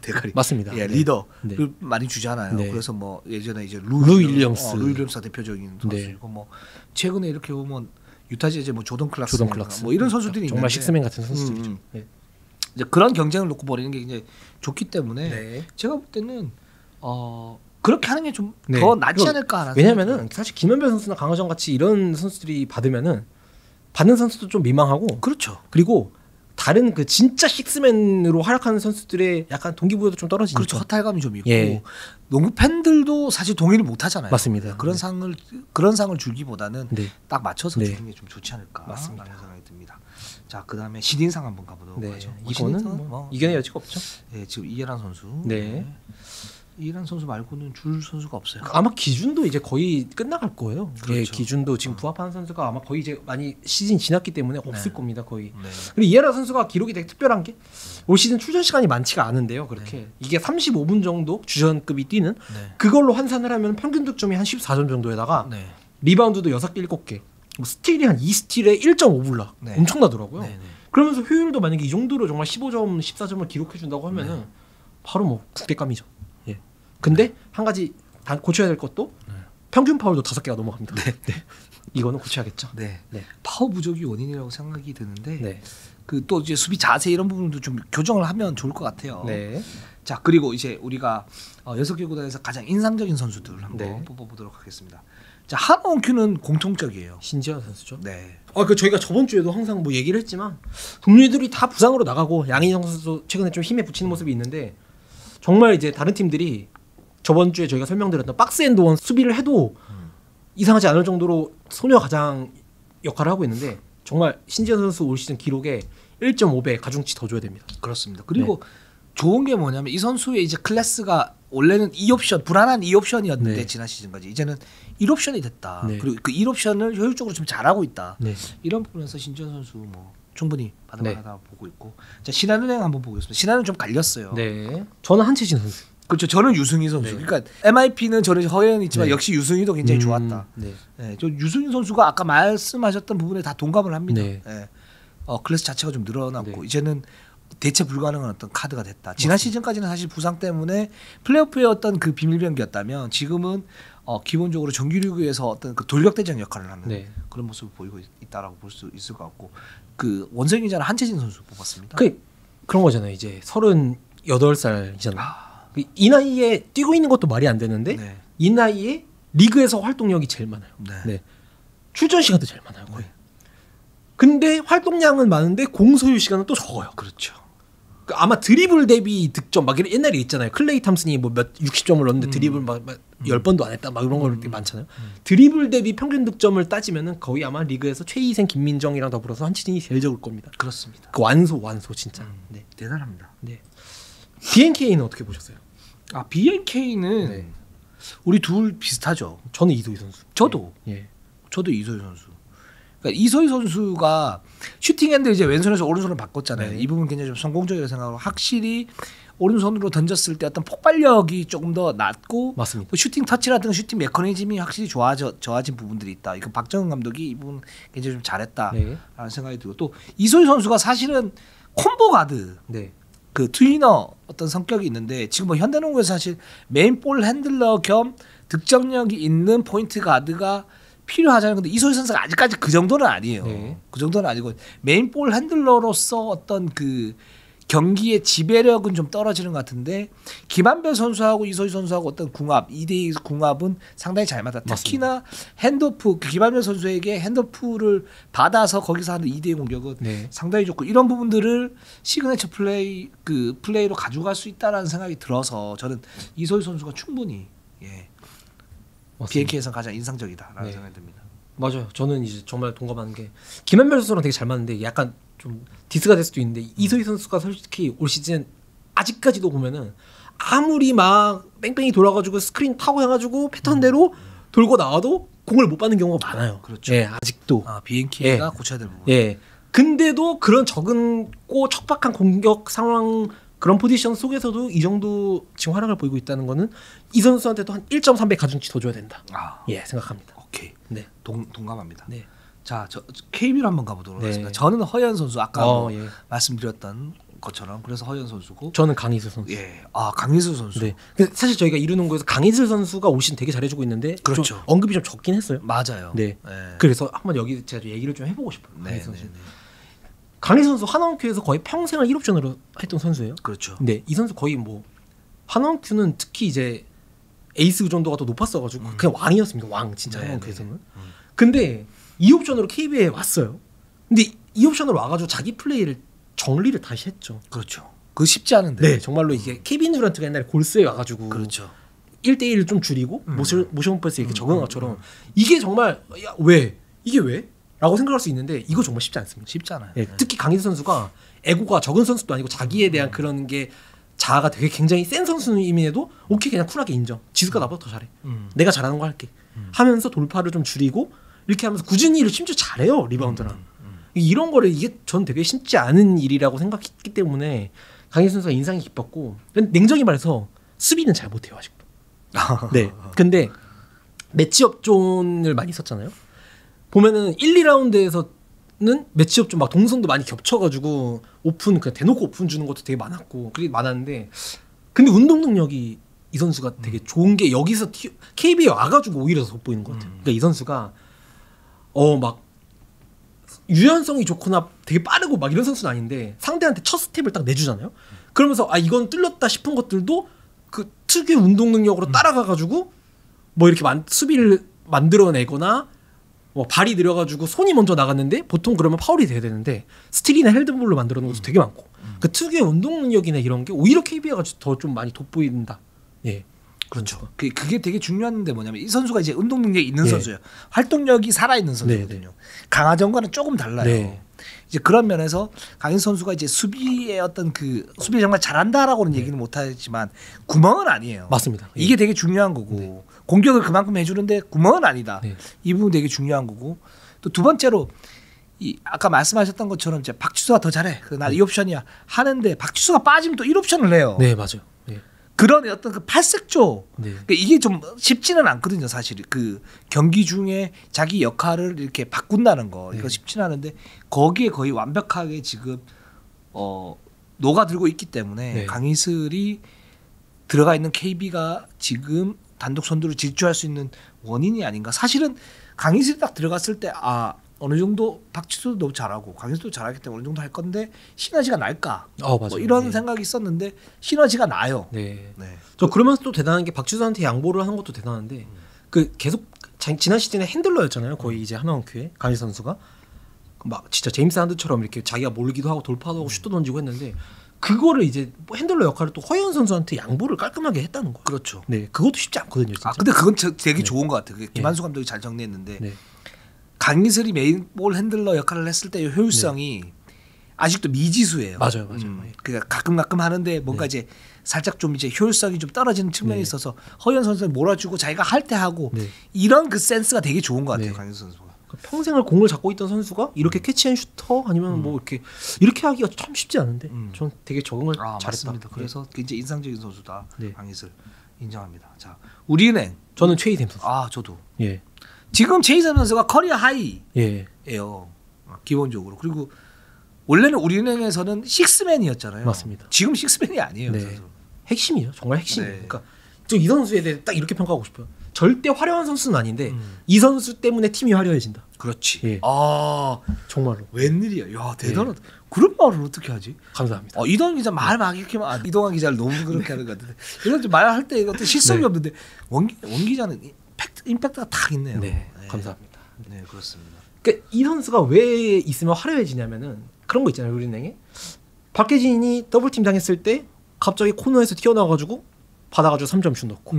[SPEAKER 1] 대가리,
[SPEAKER 2] 맞습니다.
[SPEAKER 1] 예,
[SPEAKER 2] 네.
[SPEAKER 1] 리더를
[SPEAKER 2] 네.
[SPEAKER 1] 많이 주잖아요.
[SPEAKER 2] 네.
[SPEAKER 1] 그래서 뭐 예전에 이제
[SPEAKER 2] 루 윌리엄스.
[SPEAKER 1] 루 윌리엄스가 대표적인 선수이고 뭐 최근에 이렇게 보면 유타 재즈 뭐 조던 클락스 뭐 이런 선수들이
[SPEAKER 2] 정말
[SPEAKER 1] 있는데
[SPEAKER 2] 식스맨 같은 선수들이죠. 네.
[SPEAKER 1] 이제 그런 경쟁을 놓고 벌이는 게 이제 좋기 때문에
[SPEAKER 2] 네.
[SPEAKER 1] 제가 볼 때는 그렇게 하는 게 좀 더
[SPEAKER 2] 네.
[SPEAKER 1] 낫지 않을까 하는
[SPEAKER 2] 왜냐면은 사실 김현별 선수나 강하정 같이 이런 선수들이 받으면은 받는 선수도 좀 민망하고
[SPEAKER 1] 그렇죠.
[SPEAKER 2] 그리고 다른 그 진짜 식스맨으로 활약하는 선수들의 약간 동기부여도 좀 떨어지니까.
[SPEAKER 1] 그렇죠. 허탈감이 좀 있고
[SPEAKER 2] 예.
[SPEAKER 1] 농구 팬들도 사실 동의를 못 하잖아요.
[SPEAKER 2] 맞습니다.
[SPEAKER 1] 그런 상을 주기보다는
[SPEAKER 2] 네.
[SPEAKER 1] 딱 맞춰서
[SPEAKER 2] 네.
[SPEAKER 1] 주는 게 좀 좋지 않을까
[SPEAKER 2] 맞습니다.
[SPEAKER 1] 라는 생각이 듭니다. 자, 그다음에 신인상 한번 가보도록
[SPEAKER 2] 네.
[SPEAKER 1] 하죠.
[SPEAKER 2] 이거는
[SPEAKER 1] 신인상은
[SPEAKER 2] 뭐 이겨낼 여지가 없죠.
[SPEAKER 1] 예, 지금 이해란 선수.
[SPEAKER 2] 네.
[SPEAKER 1] 이해란 선수 말고는 줄 선수가 없어요.
[SPEAKER 2] 아마 기준도 이제 거의 끝나갈 거예요.
[SPEAKER 1] 그렇죠.
[SPEAKER 2] 예, 기준도 지금 부합하는 선수가 아마 거의 이제 많이 시즌 지났기 때문에 없을
[SPEAKER 1] 네.
[SPEAKER 2] 겁니다. 거의.
[SPEAKER 1] 네.
[SPEAKER 2] 그리고 이해라 선수가 기록이 되게 특별한 게 올 시즌 출전 시간이 많지가 않은데요. 그렇게 이게 35분 정도 주전급이 뛰는
[SPEAKER 1] 네.
[SPEAKER 2] 그걸로 환산을 하면 평균 득점이 한 14점 정도에다가
[SPEAKER 1] 네.
[SPEAKER 2] 리바운드도 6개, 7개, 뭐 스틸이 한 2스틸에 1.5블락
[SPEAKER 1] 네.
[SPEAKER 2] 엄청나더라고요.
[SPEAKER 1] 네, 네.
[SPEAKER 2] 그러면서 효율도 만약에 이 정도로 정말 15점, 14점을 기록해 준다고 하면은 바로 뭐 국대감이죠. 예. 근데 한 가지 고쳐야 될 것도 평균 파울도 5개가 넘어갑니다. 네. 이거는 고쳐야겠죠.
[SPEAKER 1] 네.
[SPEAKER 2] 네.
[SPEAKER 1] 파워 부족이 원인이라고 생각이 드는데
[SPEAKER 2] 네.
[SPEAKER 1] 그 또 이제 수비 자세 이런 부분도 좀 교정을 하면 좋을 것 같아요.
[SPEAKER 2] 네.
[SPEAKER 1] 자, 그리고 이제 우리가 6개 구단에서 가장 인상적인 선수들 한번
[SPEAKER 2] 네.
[SPEAKER 1] 뽑아보도록 하겠습니다. 자, 한원큐는 공통적이에요.
[SPEAKER 2] 신지현 선수죠.
[SPEAKER 1] 네.
[SPEAKER 2] 그 저희가 저번 주에도 항상 뭐 얘기를 했지만 동료들이 다 부상으로 나가고 양인영 선수도 최근에 좀 힘에 붙이는 모습이 있는데 정말 이제 다른 팀들이 저번 주에 저희가 설명드렸던 박스앤드원 수비를 해도 이상하지 않을 정도로 소녀 가장 역할을 하고 있는데 정말 신지현 선수 올 시즌 기록에 1.5배 가중치 더 줘야 됩니다.
[SPEAKER 1] 그렇습니다. 그리고 좋은 게 뭐냐면 이 선수의 이제 클래스가 원래는 2옵션 불안한 2옵션이었는데
[SPEAKER 2] 네.
[SPEAKER 1] 지난 시즌까지 이제는 1옵션이 됐다.
[SPEAKER 2] 네.
[SPEAKER 1] 그리고 그 1옵션을 효율적으로 좀 잘하고 있다.
[SPEAKER 2] 네.
[SPEAKER 1] 이런 부분에서 신지현 선수 뭐 충분히 받을만하다
[SPEAKER 2] 네.
[SPEAKER 1] 보고 있고. 자, 신한은행 한번 보겠습니다. 신한은 좀 갈렸어요.
[SPEAKER 2] 네. 저는 한채진 선수.
[SPEAKER 1] 그렇죠. 저는 유승희 선수.
[SPEAKER 2] 네.
[SPEAKER 1] 그러니까 MIP는 저는 허연이 있지만
[SPEAKER 2] 네.
[SPEAKER 1] 역시 유승희도 굉장히 좋았다.
[SPEAKER 2] 네.
[SPEAKER 1] 네, 저 유승희 선수가 아까 말씀하셨던 부분에 다 동감을 합니다.
[SPEAKER 2] 네.
[SPEAKER 1] 네. 클래스 자체가 좀 늘어났고
[SPEAKER 2] 네.
[SPEAKER 1] 이제는 대체 불가능한 어떤 카드가 됐다. 지난 시즌까지는 사실 부상 때문에 플레이오프의 어떤 그 비밀병기였다면 지금은 기본적으로 정규리그에서 어떤 그 돌격대장 역할을 하는
[SPEAKER 2] 네.
[SPEAKER 1] 그런 모습을 보이고 있다라고 볼 수 있을 것 같고 그 원성이자는 한채진 선수 뽑았습니다.
[SPEAKER 2] 그런 거잖아요. 이제 38살이잖아요. 이 나이에 뛰고 있는 것도 말이 안 되는데
[SPEAKER 1] 네.
[SPEAKER 2] 이 나이에 리그에서 활동력이 제일 많아요.
[SPEAKER 1] 네.
[SPEAKER 2] 네. 출전 시간도 제일 많아요. 거의. 근데 활동량은 많은데 공소유 시간은 또 적어요.
[SPEAKER 1] 그렇죠.
[SPEAKER 2] 아마 드리블 대비 득점 막 옛날에 있잖아요. 클레이 탐슨이 뭐 몇 60점을 넣었는데 드리블 막 10번도 안 했다 막 이런 거 많잖아요. 드리블 대비 평균 득점을 따지면은 거의 아마 리그에서 최희생 김민정이랑 더불어서 한치진이 제일 적을 겁니다.
[SPEAKER 1] 그렇습니다.
[SPEAKER 2] 그 완소 진짜. 네.
[SPEAKER 1] 대단합니다.
[SPEAKER 2] 네. BNK는 어떻게 보셨어요?
[SPEAKER 1] BNK는
[SPEAKER 2] 네.
[SPEAKER 1] 우리 둘 비슷하죠.
[SPEAKER 2] 저는 이소희 선수.
[SPEAKER 1] 저도.
[SPEAKER 2] 예.
[SPEAKER 1] 저도 이소희 선수. 그러니까 이소희 선수가 슈팅핸드 이제 왼손에서 오른손으로 바꿨잖아요.
[SPEAKER 2] 네.
[SPEAKER 1] 이 부분 굉장히 좀 성공적이라고 생각하고 확실히 오른손으로 던졌을 때 어떤 폭발력이 조금 더 낮고
[SPEAKER 2] 맞습니다.
[SPEAKER 1] 또 슈팅 터치라든가 슈팅 메커니즘이 확실히 좋아진 부분들이 있다. 이거 박정은 감독이 이 부분 굉장히 좀 잘했다라는
[SPEAKER 2] 네.
[SPEAKER 1] 생각이 들고 또 이소희 선수가 사실은 콤보 가드
[SPEAKER 2] 네.
[SPEAKER 1] 그 트위너 어떤 성격이 있는데 지금 뭐 현대농구에서 사실 메인 볼 핸들러 겸 득점력이 있는 포인트 가드가 필요하잖아요. 근데 이소희 선수가 아직까지 그 정도는 아니에요.
[SPEAKER 2] 네.
[SPEAKER 1] 그 정도는 아니고 메인 볼 핸들러로서 어떤 그 경기의 지배력은 좀 떨어지는 것 같은데 김한별 선수하고 이소희 선수하고 어떤 궁합 2대2 궁합은 상당히 잘 맞다. 특히나 핸드오프 김한별 선수에게 핸드오프를 받아서 거기서 하는 2대2 공격은
[SPEAKER 2] 네.
[SPEAKER 1] 상당히 좋고 이런 부분들을 시그네처 플레이 그 플레이로 가져갈 수 있다라는 생각이 들어서 저는 이소희 선수가 충분히 BNK에서 가장 인상적이다라는
[SPEAKER 2] 네.
[SPEAKER 1] 생각이 듭니다.
[SPEAKER 2] 맞아요. 저는 이제 정말 동감하는 게 김한별 선수랑 되게 잘 맞는데 약간 좀 디스가 될 수도 있는데 이소희 선수가 솔직히 올 시즌 아직까지도 보면은 아무리 막 뺑뺑이 돌아가지고 스크린 타고 해가지고 패턴대로 돌고 나와도 공을 못 받는 경우가 많아요.
[SPEAKER 1] 그렇죠.
[SPEAKER 2] 예, 아직도.
[SPEAKER 1] BNK가 고쳐야 될 부분.
[SPEAKER 2] 예. 근데도 그런 적은고 척박한 공격 상황 그런 포지션 속에서도 이 정도 지금 활약을 보이고 있다는 거는 이 선수한테도 한 1.3배 가중치 더 줘야 된다. 예, 생각합니다.
[SPEAKER 1] 오케이.
[SPEAKER 2] 네.
[SPEAKER 1] 동감합니다.
[SPEAKER 2] 네.
[SPEAKER 1] 저 KB로 한번 가보도록
[SPEAKER 2] 네.
[SPEAKER 1] 하겠습니다. 저는 허연 선수 아까
[SPEAKER 2] 예.
[SPEAKER 1] 말씀드렸던 것처럼 그래서 허연 선수고
[SPEAKER 2] 저는 강희슬 선수.
[SPEAKER 1] 예. 강희슬 선수.
[SPEAKER 2] 네. 근데 사실 저희가 이루농구에서 강희슬 선수가 올 시즌 되게 잘해주고 있는데
[SPEAKER 1] 그렇죠.
[SPEAKER 2] 좀 언급이 좀 적긴 했어요.
[SPEAKER 1] 맞아요.
[SPEAKER 2] 네.
[SPEAKER 1] 네.
[SPEAKER 2] 그래서 한번 여기 제가 얘기를 좀 해보고 싶어요.
[SPEAKER 1] 네,
[SPEAKER 2] 강희슬 선수.
[SPEAKER 1] 네, 네.
[SPEAKER 2] 강희슬 선수 한원큐에서 거의 평생을 1옵션으로 했던 선수예요.
[SPEAKER 1] 그렇죠.
[SPEAKER 2] 근데 이 선수 거의 뭐 한원큐는 특히 이제 에이스 의존도가 더 높았어가지고 그냥 왕이었습니다. 왕 진짜
[SPEAKER 1] 네,
[SPEAKER 2] 한원큐에서는. 근데 2옵션으로 KB에 왔어요. 근데 2옵션으로 와가지고 자기 플레이를 정리를 다시 했죠.
[SPEAKER 1] 그렇죠. 그거 쉽지 않은데.
[SPEAKER 2] 네, 정말로 이게 케빈 듀란트가 옛날에 골스에 와가지고
[SPEAKER 1] 그렇죠.
[SPEAKER 2] 1대1을 좀 줄이고 모션 패스 이렇게 적응한 것처럼 이게 정말 야, 왜? 이게 왜? 라고 생각할 수 있는데 이거 정말 쉽지 않습니다.
[SPEAKER 1] 쉽지 않아요.
[SPEAKER 2] 예, 특히 강희슬 선수가 에고가 적은 선수도 아니고 자기에 대한 그런 게 자아가 되게 굉장히 센 선수임에도 오케이 그냥 쿨하게 인정. 지수가 나보다 더 잘해. 내가 잘하는 거 할게. 하면서 돌파를 좀 줄이고 이렇게 하면서 꾸준히 일을 심지어 잘해요. 리바운드랑. 이런 거를 이게 전 되게 쉽지 않은 일이라고 생각했기 때문에 강희슬 선수가 인상이 깊었고 냉정히 말해서 수비는 잘 못해요 아직도. 네. 근데 매치업 존을 많이 썼잖아요. 보면은 1, 2라운드에서는 매치업 좀 막 동선도 많이 겹쳐가지고 오픈 그냥 대놓고 오픈 주는 것도 되게 많았고 그게 많았는데 근데 운동 능력이 이 선수가 되게 좋은 게 여기서 KB에 와가지고 오히려 더 돋보이는 것 같아요. 그러니까 이 선수가 막 유연성이 좋거나 되게 빠르고 막 이런 선수는 아닌데 상대한테 첫 스텝을 딱 내주잖아요. 그러면서 이건 뚫렸다 싶은 것들도 그 특유의 운동 능력으로 따라가가지고 뭐 이렇게 수비를 만들어내거나 뭐 발이 느려가지고 손이 먼저 나갔는데 보통 그러면 파울이 돼야 되는데 스틸이나 헬드볼로 만들어놓은 것도 되게 많고 그 특유의 운동 능력이나 이런 게 오히려 KB가 더 좀 많이 돋보인다. 예.
[SPEAKER 1] 그렇죠. 그게 되게 중요한데 뭐냐면 이 선수가 이제 운동 능력이 있는
[SPEAKER 2] 네.
[SPEAKER 1] 선수예요. 활동력이 살아 있는 선수거든요.
[SPEAKER 2] 네, 네.
[SPEAKER 1] 강하정과는 조금 달라요.
[SPEAKER 2] 네.
[SPEAKER 1] 이제 그런 면에서 강인 선수가 이제 수비의 어떤 그 수비 정말 잘한다라고는 얘기는 못하지만 구멍은 아니에요.
[SPEAKER 2] 맞습니다. 예.
[SPEAKER 1] 이게 되게 중요한 거고 공격을 그만큼 해주는데 구멍은 아니다.
[SPEAKER 2] 네.
[SPEAKER 1] 이 부분 되게 중요한 거고 또 두 번째로 이 아까 말씀하셨던 것처럼 이제 박지수가 더 잘해. 나 2옵션이야 하는데 박지수가 빠지면 또 1옵션을 해요.
[SPEAKER 2] 네 맞아요. 예.
[SPEAKER 1] 그런 어떤 그 팔색조
[SPEAKER 2] 네.
[SPEAKER 1] 그러니까 이게 좀 쉽지는 않거든요. 사실 그 경기 중에 자기 역할을 이렇게 바꾼다는 거 이거 쉽지는 않은데 거기에 거의 완벽하게 지금 녹아들고 있기 때문에
[SPEAKER 2] 네.
[SPEAKER 1] 강희슬이 들어가 있는 KB가 지금 단독 선두를 질주할 수 있는 원인이 아닌가. 사실은 강희슬이 딱 들어갔을 때 어느 정도 박지수도 너무 잘하고 강희슬도 잘하기 때문에 어느 정도 할 건데 시너지가 날까
[SPEAKER 2] 맞아요.
[SPEAKER 1] 뭐 이런
[SPEAKER 2] 네.
[SPEAKER 1] 생각이 있었는데 시너지가 나요.
[SPEAKER 2] 네.
[SPEAKER 1] 네.
[SPEAKER 2] 저 그러면서 또 대단한 게 박지수한테 양보를 하는 것도 대단한데 그 계속 지난 시즌에 핸들러였잖아요. 거의 이제 하나원큐에 강희 선수가 막 진짜 제임스 한드처럼 이렇게 자기가 몰기도 하고 돌파도 하고 슛도 던지고 했는데 그거를 이제 핸들러 역할을 또 허연 선수한테 양보를 깔끔하게 했다는 거예요.
[SPEAKER 1] 그렇죠.
[SPEAKER 2] 네, 그것도 쉽지 않거든요. 진짜.
[SPEAKER 1] 근데 그건 되게
[SPEAKER 2] 네.
[SPEAKER 1] 좋은 것 같아요. 그게 김한수 감독이 잘 정리했는데
[SPEAKER 2] 네.
[SPEAKER 1] 강희슬이 메인볼 핸들러 역할을 했을 때의 효율성이 아직도 미지수예요.
[SPEAKER 2] 맞아요.
[SPEAKER 1] 그러니까 가끔 하는데 뭔가 이제 살짝 좀 이제 효율성이 좀 떨어지는 측면이 있어서 허연 선수를 몰아주고 자기가 할 때 하고 이런 그 센스가 되게 좋은 것 같아요. 강희슬 선수가.
[SPEAKER 2] 평생을 공을 잡고 있던 선수가 이렇게 캐치앤슈터 아니면 뭐 이렇게 하기가 참 쉽지 않은데 전 되게 적응을 잘했다.
[SPEAKER 1] 맞습니다. 그래서 굉장히 인상적인 선수다.
[SPEAKER 2] 네.
[SPEAKER 1] 강희슬 인정합니다. 자, 우리은행
[SPEAKER 2] 저는 최희샘 선수.
[SPEAKER 1] 저도
[SPEAKER 2] 예.
[SPEAKER 1] 지금 최희샘 선수가 커리어 하이예요.
[SPEAKER 2] 예.
[SPEAKER 1] 기본적으로. 그리고 원래는 우리은행에서는 식스맨이었잖아요.
[SPEAKER 2] 맞습니다.
[SPEAKER 1] 지금 식스맨이 아니에요.
[SPEAKER 2] 네.
[SPEAKER 1] 선수.
[SPEAKER 2] 핵심이죠. 정말 핵심.
[SPEAKER 1] 네.
[SPEAKER 2] 그러니까 저 이 선수에 대해 딱 이렇게 평가하고 싶어요. 절대 화려한 선수는 아닌데 이 선수 때문에 팀이 화려해진다.
[SPEAKER 1] 그렇지.
[SPEAKER 2] 예.
[SPEAKER 1] 아
[SPEAKER 2] 정말로.
[SPEAKER 1] 웬일이야. 야 대단하다. 그런 말을 어떻게 하지?
[SPEAKER 2] 감사합니다.
[SPEAKER 1] 이동환 기자 말 막 이렇게 이동환 기자를 너무 그렇게 하는 것 같은데 이런 좀 말할 때 어떤 실속이
[SPEAKER 2] 네.
[SPEAKER 1] 없는데 원 기자는 임팩트가 딱 있네요.
[SPEAKER 2] 네, 감사합니다.
[SPEAKER 1] 네 그렇습니다.
[SPEAKER 2] 그러니까 이 선수가 왜 있으면 화려해지냐면은 그런 거 있잖아요. 우리은행에 박계진이 더블팀 당했을 때 갑자기 코너에서 튀어나와가지고 받아가지고 3점 슛 넣고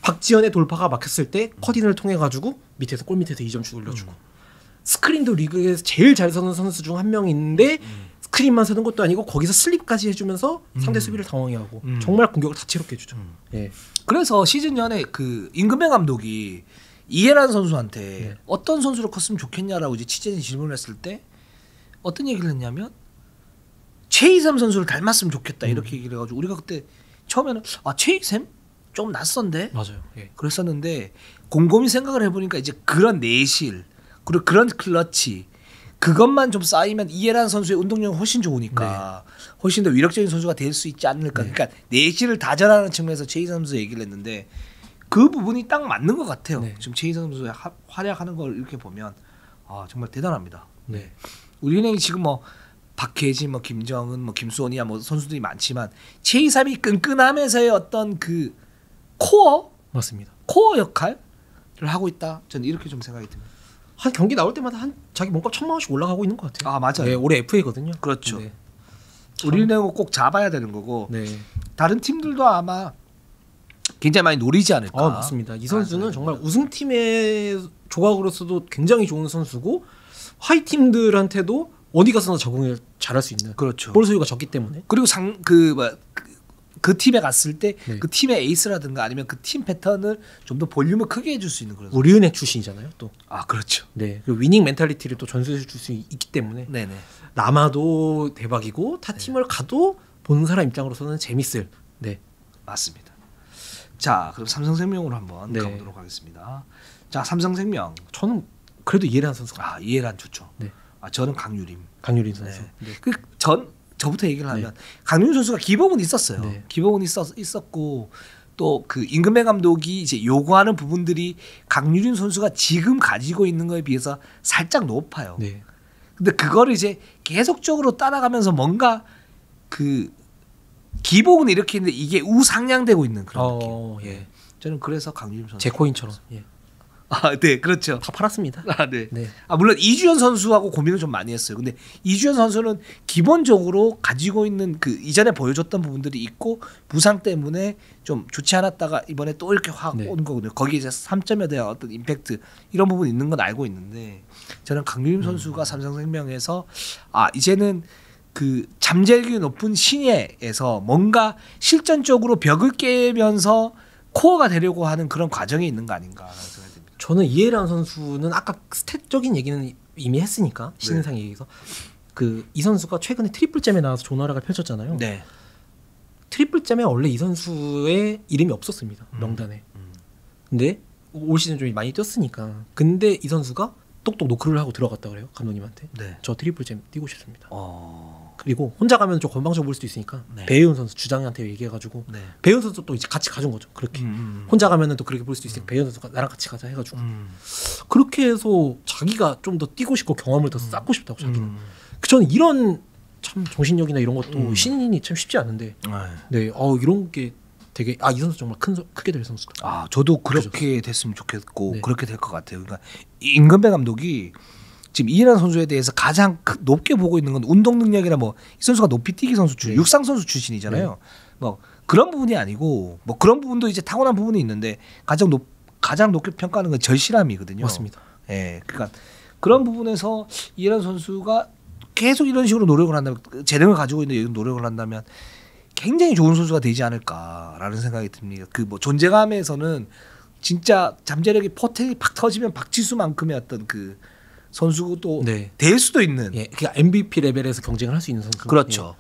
[SPEAKER 2] 박지현의 돌파가 막혔을 때 커딘을 통해 가지고 밑에서 골 밑에서 2점 슛 올려주고 스크린도 리그에서 제일 잘 서는 선수 중 한 명인데 스크린만 서는 것도 아니고 거기서 슬립까지 해주면서 상대 수비를 당황해 하고 정말 공격을 다채롭게 해주죠. 예.
[SPEAKER 1] 그래서 시즌 전에 그 임금배 감독이 이해란 선수한테
[SPEAKER 2] 네.
[SPEAKER 1] 어떤 선수로 컸으면 좋겠냐라고 이제 취재진이 질문을 했을 때 어떤 얘기를 했냐면 최희삼 선수를 닮았으면 좋겠다 이렇게 얘기를 해가지고 우리가 그때 처음에는 최희삼 좀 낯선데
[SPEAKER 2] 맞아요. 예.
[SPEAKER 1] 그랬었는데 곰곰이 생각을 해보니까 이제 그런 내실 그리고 그런 클러치 그것만 좀 쌓이면 이해란 선수의 운동력이 훨씬 좋으니까 훨씬 더 위력적인 선수가 될 수 있지 않을까.
[SPEAKER 2] 네.
[SPEAKER 1] 그러니까 내실을 다져라는 측면에서 최희삼 선수 얘기를 했는데 그 부분이 딱 맞는 것 같아요.
[SPEAKER 2] 네.
[SPEAKER 1] 지금 최희삼 선수의 활약하는 걸 이렇게 보면 정말 대단합니다.
[SPEAKER 2] 네.
[SPEAKER 1] 우리은행이 지금 뭐 박혜진, 뭐 김정은, 뭐 김수원이야 뭐 선수들이 많지만 최희삼이 끈끈함에서의 어떤 그 코어
[SPEAKER 2] 맞습니다.
[SPEAKER 1] 역할을 하고 있다. 저는 이렇게 좀 생각이 듭니다.
[SPEAKER 2] 한 경기 나올 때마다 한 자기 몸값 1,000만 원씩 올라가고 있는 것 같아요.
[SPEAKER 1] 맞아요.
[SPEAKER 2] 네, 올해 FA거든요.
[SPEAKER 1] 그렇죠.
[SPEAKER 2] 네.
[SPEAKER 1] 우리은행은 꼭 잡아야 되는 거고
[SPEAKER 2] 네.
[SPEAKER 1] 다른 팀들도 아마 굉장히 많이 노리지 않을까.
[SPEAKER 2] 맞습니다. 이 선수는 정말 우승팀의 조각으로서도 굉장히 좋은 선수고 하이 팀들한테도 어디 가서나 적응을 잘할 수 있는.
[SPEAKER 1] 그렇죠.
[SPEAKER 2] 볼 소유가 적기 때문에.
[SPEAKER 1] 그리고 그 팀에 갔을 때 그
[SPEAKER 2] 네.
[SPEAKER 1] 팀의 에이스라든가 아니면 그 팀 패턴을 좀 더 볼륨을 크게 해줄 수 있는 그런.
[SPEAKER 2] 우리은행 출신이잖아요. 또.
[SPEAKER 1] 그렇죠.
[SPEAKER 2] 네. 그 위닝 멘탈리티를 또 전수해 줄 수 있기 때문에
[SPEAKER 1] 네네.
[SPEAKER 2] 남아도 대박이고 타 팀을 가도 보는 사람 입장으로서는 재밌을. 네.
[SPEAKER 1] 맞습니다. 자, 그럼 삼성생명으로 한번
[SPEAKER 2] 네.
[SPEAKER 1] 가보도록 하겠습니다. 자, 삼성생명.
[SPEAKER 2] 저는 그래도 이해란 선수가.
[SPEAKER 1] 이해란 좋죠.
[SPEAKER 2] 네.
[SPEAKER 1] 저는 강유림.
[SPEAKER 2] 강유린 선수.
[SPEAKER 1] 네.
[SPEAKER 2] 네.
[SPEAKER 1] 저부터 얘기를 하면 강유림 선수가 기복은 있었어요.
[SPEAKER 2] 네.
[SPEAKER 1] 기복은 있었고 또 그 임금배 감독이 이제 요구하는 부분들이 강유림 선수가 지금 가지고 있는 거에 비해서 살짝 높아요.
[SPEAKER 2] 네.
[SPEAKER 1] 근데 그거를 이제 계속적으로 따라가면서 뭔가 그 기복은 이렇게 있는데 이게 우상향되고 있는 그런 느낌.
[SPEAKER 2] 예.
[SPEAKER 1] 저는 그래서 강유림 선수.
[SPEAKER 2] 제 코인처럼. 예.
[SPEAKER 1] 네, 그렇죠.
[SPEAKER 2] 다 팔았습니다.
[SPEAKER 1] 네.
[SPEAKER 2] 네.
[SPEAKER 1] 물론 이주연 선수하고 고민을 좀 많이 했어요. 근데 이주연 선수는 기본적으로 가지고 있는 그 이전에 보여줬던 부분들이 있고 부상 때문에 좀 좋지 않았다가 이번에 또 이렇게 확
[SPEAKER 2] 네.
[SPEAKER 1] 온 거거든요. 거기에 이제 3점에 대한 어떤 임팩트 이런 부분이 있는 건 알고 있는데 저는 강유림 선수가 삼성생명에서 이제는 그 잠재력이 높은 신예에서 뭔가 실전적으로 벽을 깨면서 코어가 되려고 하는 그런 과정에 있는 거 아닌가라는 생각이 듭니다.
[SPEAKER 2] 저는 이해란 선수는 아까 스탯적인 얘기는 이미 했으니까 신인상 얘기에서 그 이 선수가 최근에 트리플잼에 나와서 조나라가 펼쳤잖아요.
[SPEAKER 1] 네.
[SPEAKER 2] 트리플잼에 원래 이 선수의 이름이 없었습니다. 명단에. 근데 올 시즌 좀 많이 뛰었으니까. 근데 이 선수가 똑똑 노크를 하고 들어갔다 그래요 감독님한테.
[SPEAKER 1] 네.
[SPEAKER 2] 저 트리플잼 뛰고 싶습니다. 그리고 혼자 가면 좀 건방져 보일 수도 있으니까
[SPEAKER 1] 네.
[SPEAKER 2] 배혜은 선수 주장한테 얘기해가지고
[SPEAKER 1] 네.
[SPEAKER 2] 배혜은 선수 또 이제 같이 가준 거죠. 그렇게 혼자 가면은 또 그렇게 볼 수도 있으니까 배혜은 선수가 나랑 같이 가자 해가지고 그렇게 해서 자기가 좀 더 뛰고 싶고 경험을 더 쌓고 싶다고 자기는. 저는 이런 참 정신력이나 이런 것도 신인이 참 쉽지 않은데 네, 이런 게 되게 이 선수 정말 크게 될 선수다.
[SPEAKER 1] 저도 그렇게 됐으면 좋겠고
[SPEAKER 2] 네.
[SPEAKER 1] 그렇게 될 것 같아요. 그러니까 임금배 감독이 지금 이해란 선수에 대해서 가장 높게 보고 있는 건 운동 능력이나 뭐 이 선수가 높이 뛰기 선수
[SPEAKER 2] 네.
[SPEAKER 1] 육상 선수 출신이잖아요. 뭐 그런 부분이 아니고 뭐 그런 부분도 이제 타고난 부분이 있는데 가장 높게 평가하는 건 절실함이거든요.
[SPEAKER 2] 맞습니다.
[SPEAKER 1] 예, 그러니까 그런 부분에서 이해란 선수가 계속 이런 식으로 노력을 한다면 재능을 가지고 있는 이런 노력을 한다면 굉장히 좋은 선수가 되지 않을까라는 생각이 듭니다. 그 뭐 존재감에서는 진짜 잠재력이 포텐이 팍 터지면 박지수만큼의 어떤 그 선수도
[SPEAKER 2] 네.
[SPEAKER 1] 될 수도 있는.
[SPEAKER 2] 예, 그러니까 MVP 레벨에서 경쟁을 할 수 있는 선수.
[SPEAKER 1] 그렇죠.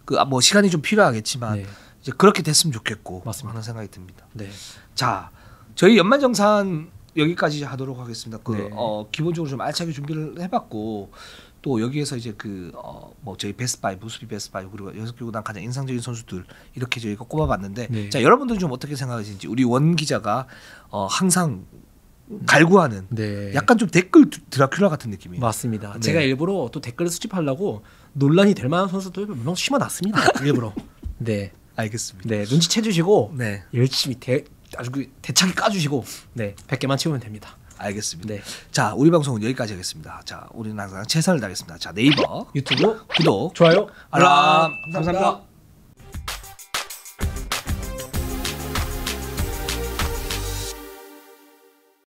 [SPEAKER 1] 그 뭐 시간이 좀 필요하겠지만
[SPEAKER 2] 네.
[SPEAKER 1] 이제 그렇게 됐으면 좋겠고
[SPEAKER 2] 맞습니다.
[SPEAKER 1] 하는 생각이 듭니다.
[SPEAKER 2] 네.
[SPEAKER 1] 자, 저희 연말정산 여기까지 하도록 하겠습니다.
[SPEAKER 2] 네.
[SPEAKER 1] 기본적으로 좀 알차게 준비를 해봤고 또 여기에서 이제 뭐 저희 베스트5 무수비 베스트5 그리고 6개 구단 가장 인상적인 선수들 이렇게 저희가 꼽아봤는데
[SPEAKER 2] 네.
[SPEAKER 1] 자 여러분들은 좀 어떻게 생각하시는지 우리 원 기자가 항상 갈구하는
[SPEAKER 2] 네.
[SPEAKER 1] 약간 좀 댓글 드라큘라 같은 느낌이에요.
[SPEAKER 2] 맞습니다.
[SPEAKER 1] 네.
[SPEAKER 2] 제가 일부러 또 댓글을 수집하려고 논란이 될 만한 선수들 몇 명 심어놨습니다. 일부러. 네.
[SPEAKER 1] 알겠습니다.
[SPEAKER 2] 네. 눈치채 주시고
[SPEAKER 1] 네.
[SPEAKER 2] 열심히 아주 대차게 까주시고 100개만 채우면 됩니다.
[SPEAKER 1] 알겠습니다.
[SPEAKER 2] 네.
[SPEAKER 1] 자 우리 방송은 여기까지 하겠습니다. 자 우리는 항상 최선을 다하겠습니다. 자 네이버
[SPEAKER 2] 유튜브
[SPEAKER 1] 구독
[SPEAKER 2] 좋아요
[SPEAKER 1] 알람
[SPEAKER 2] 감사합니다.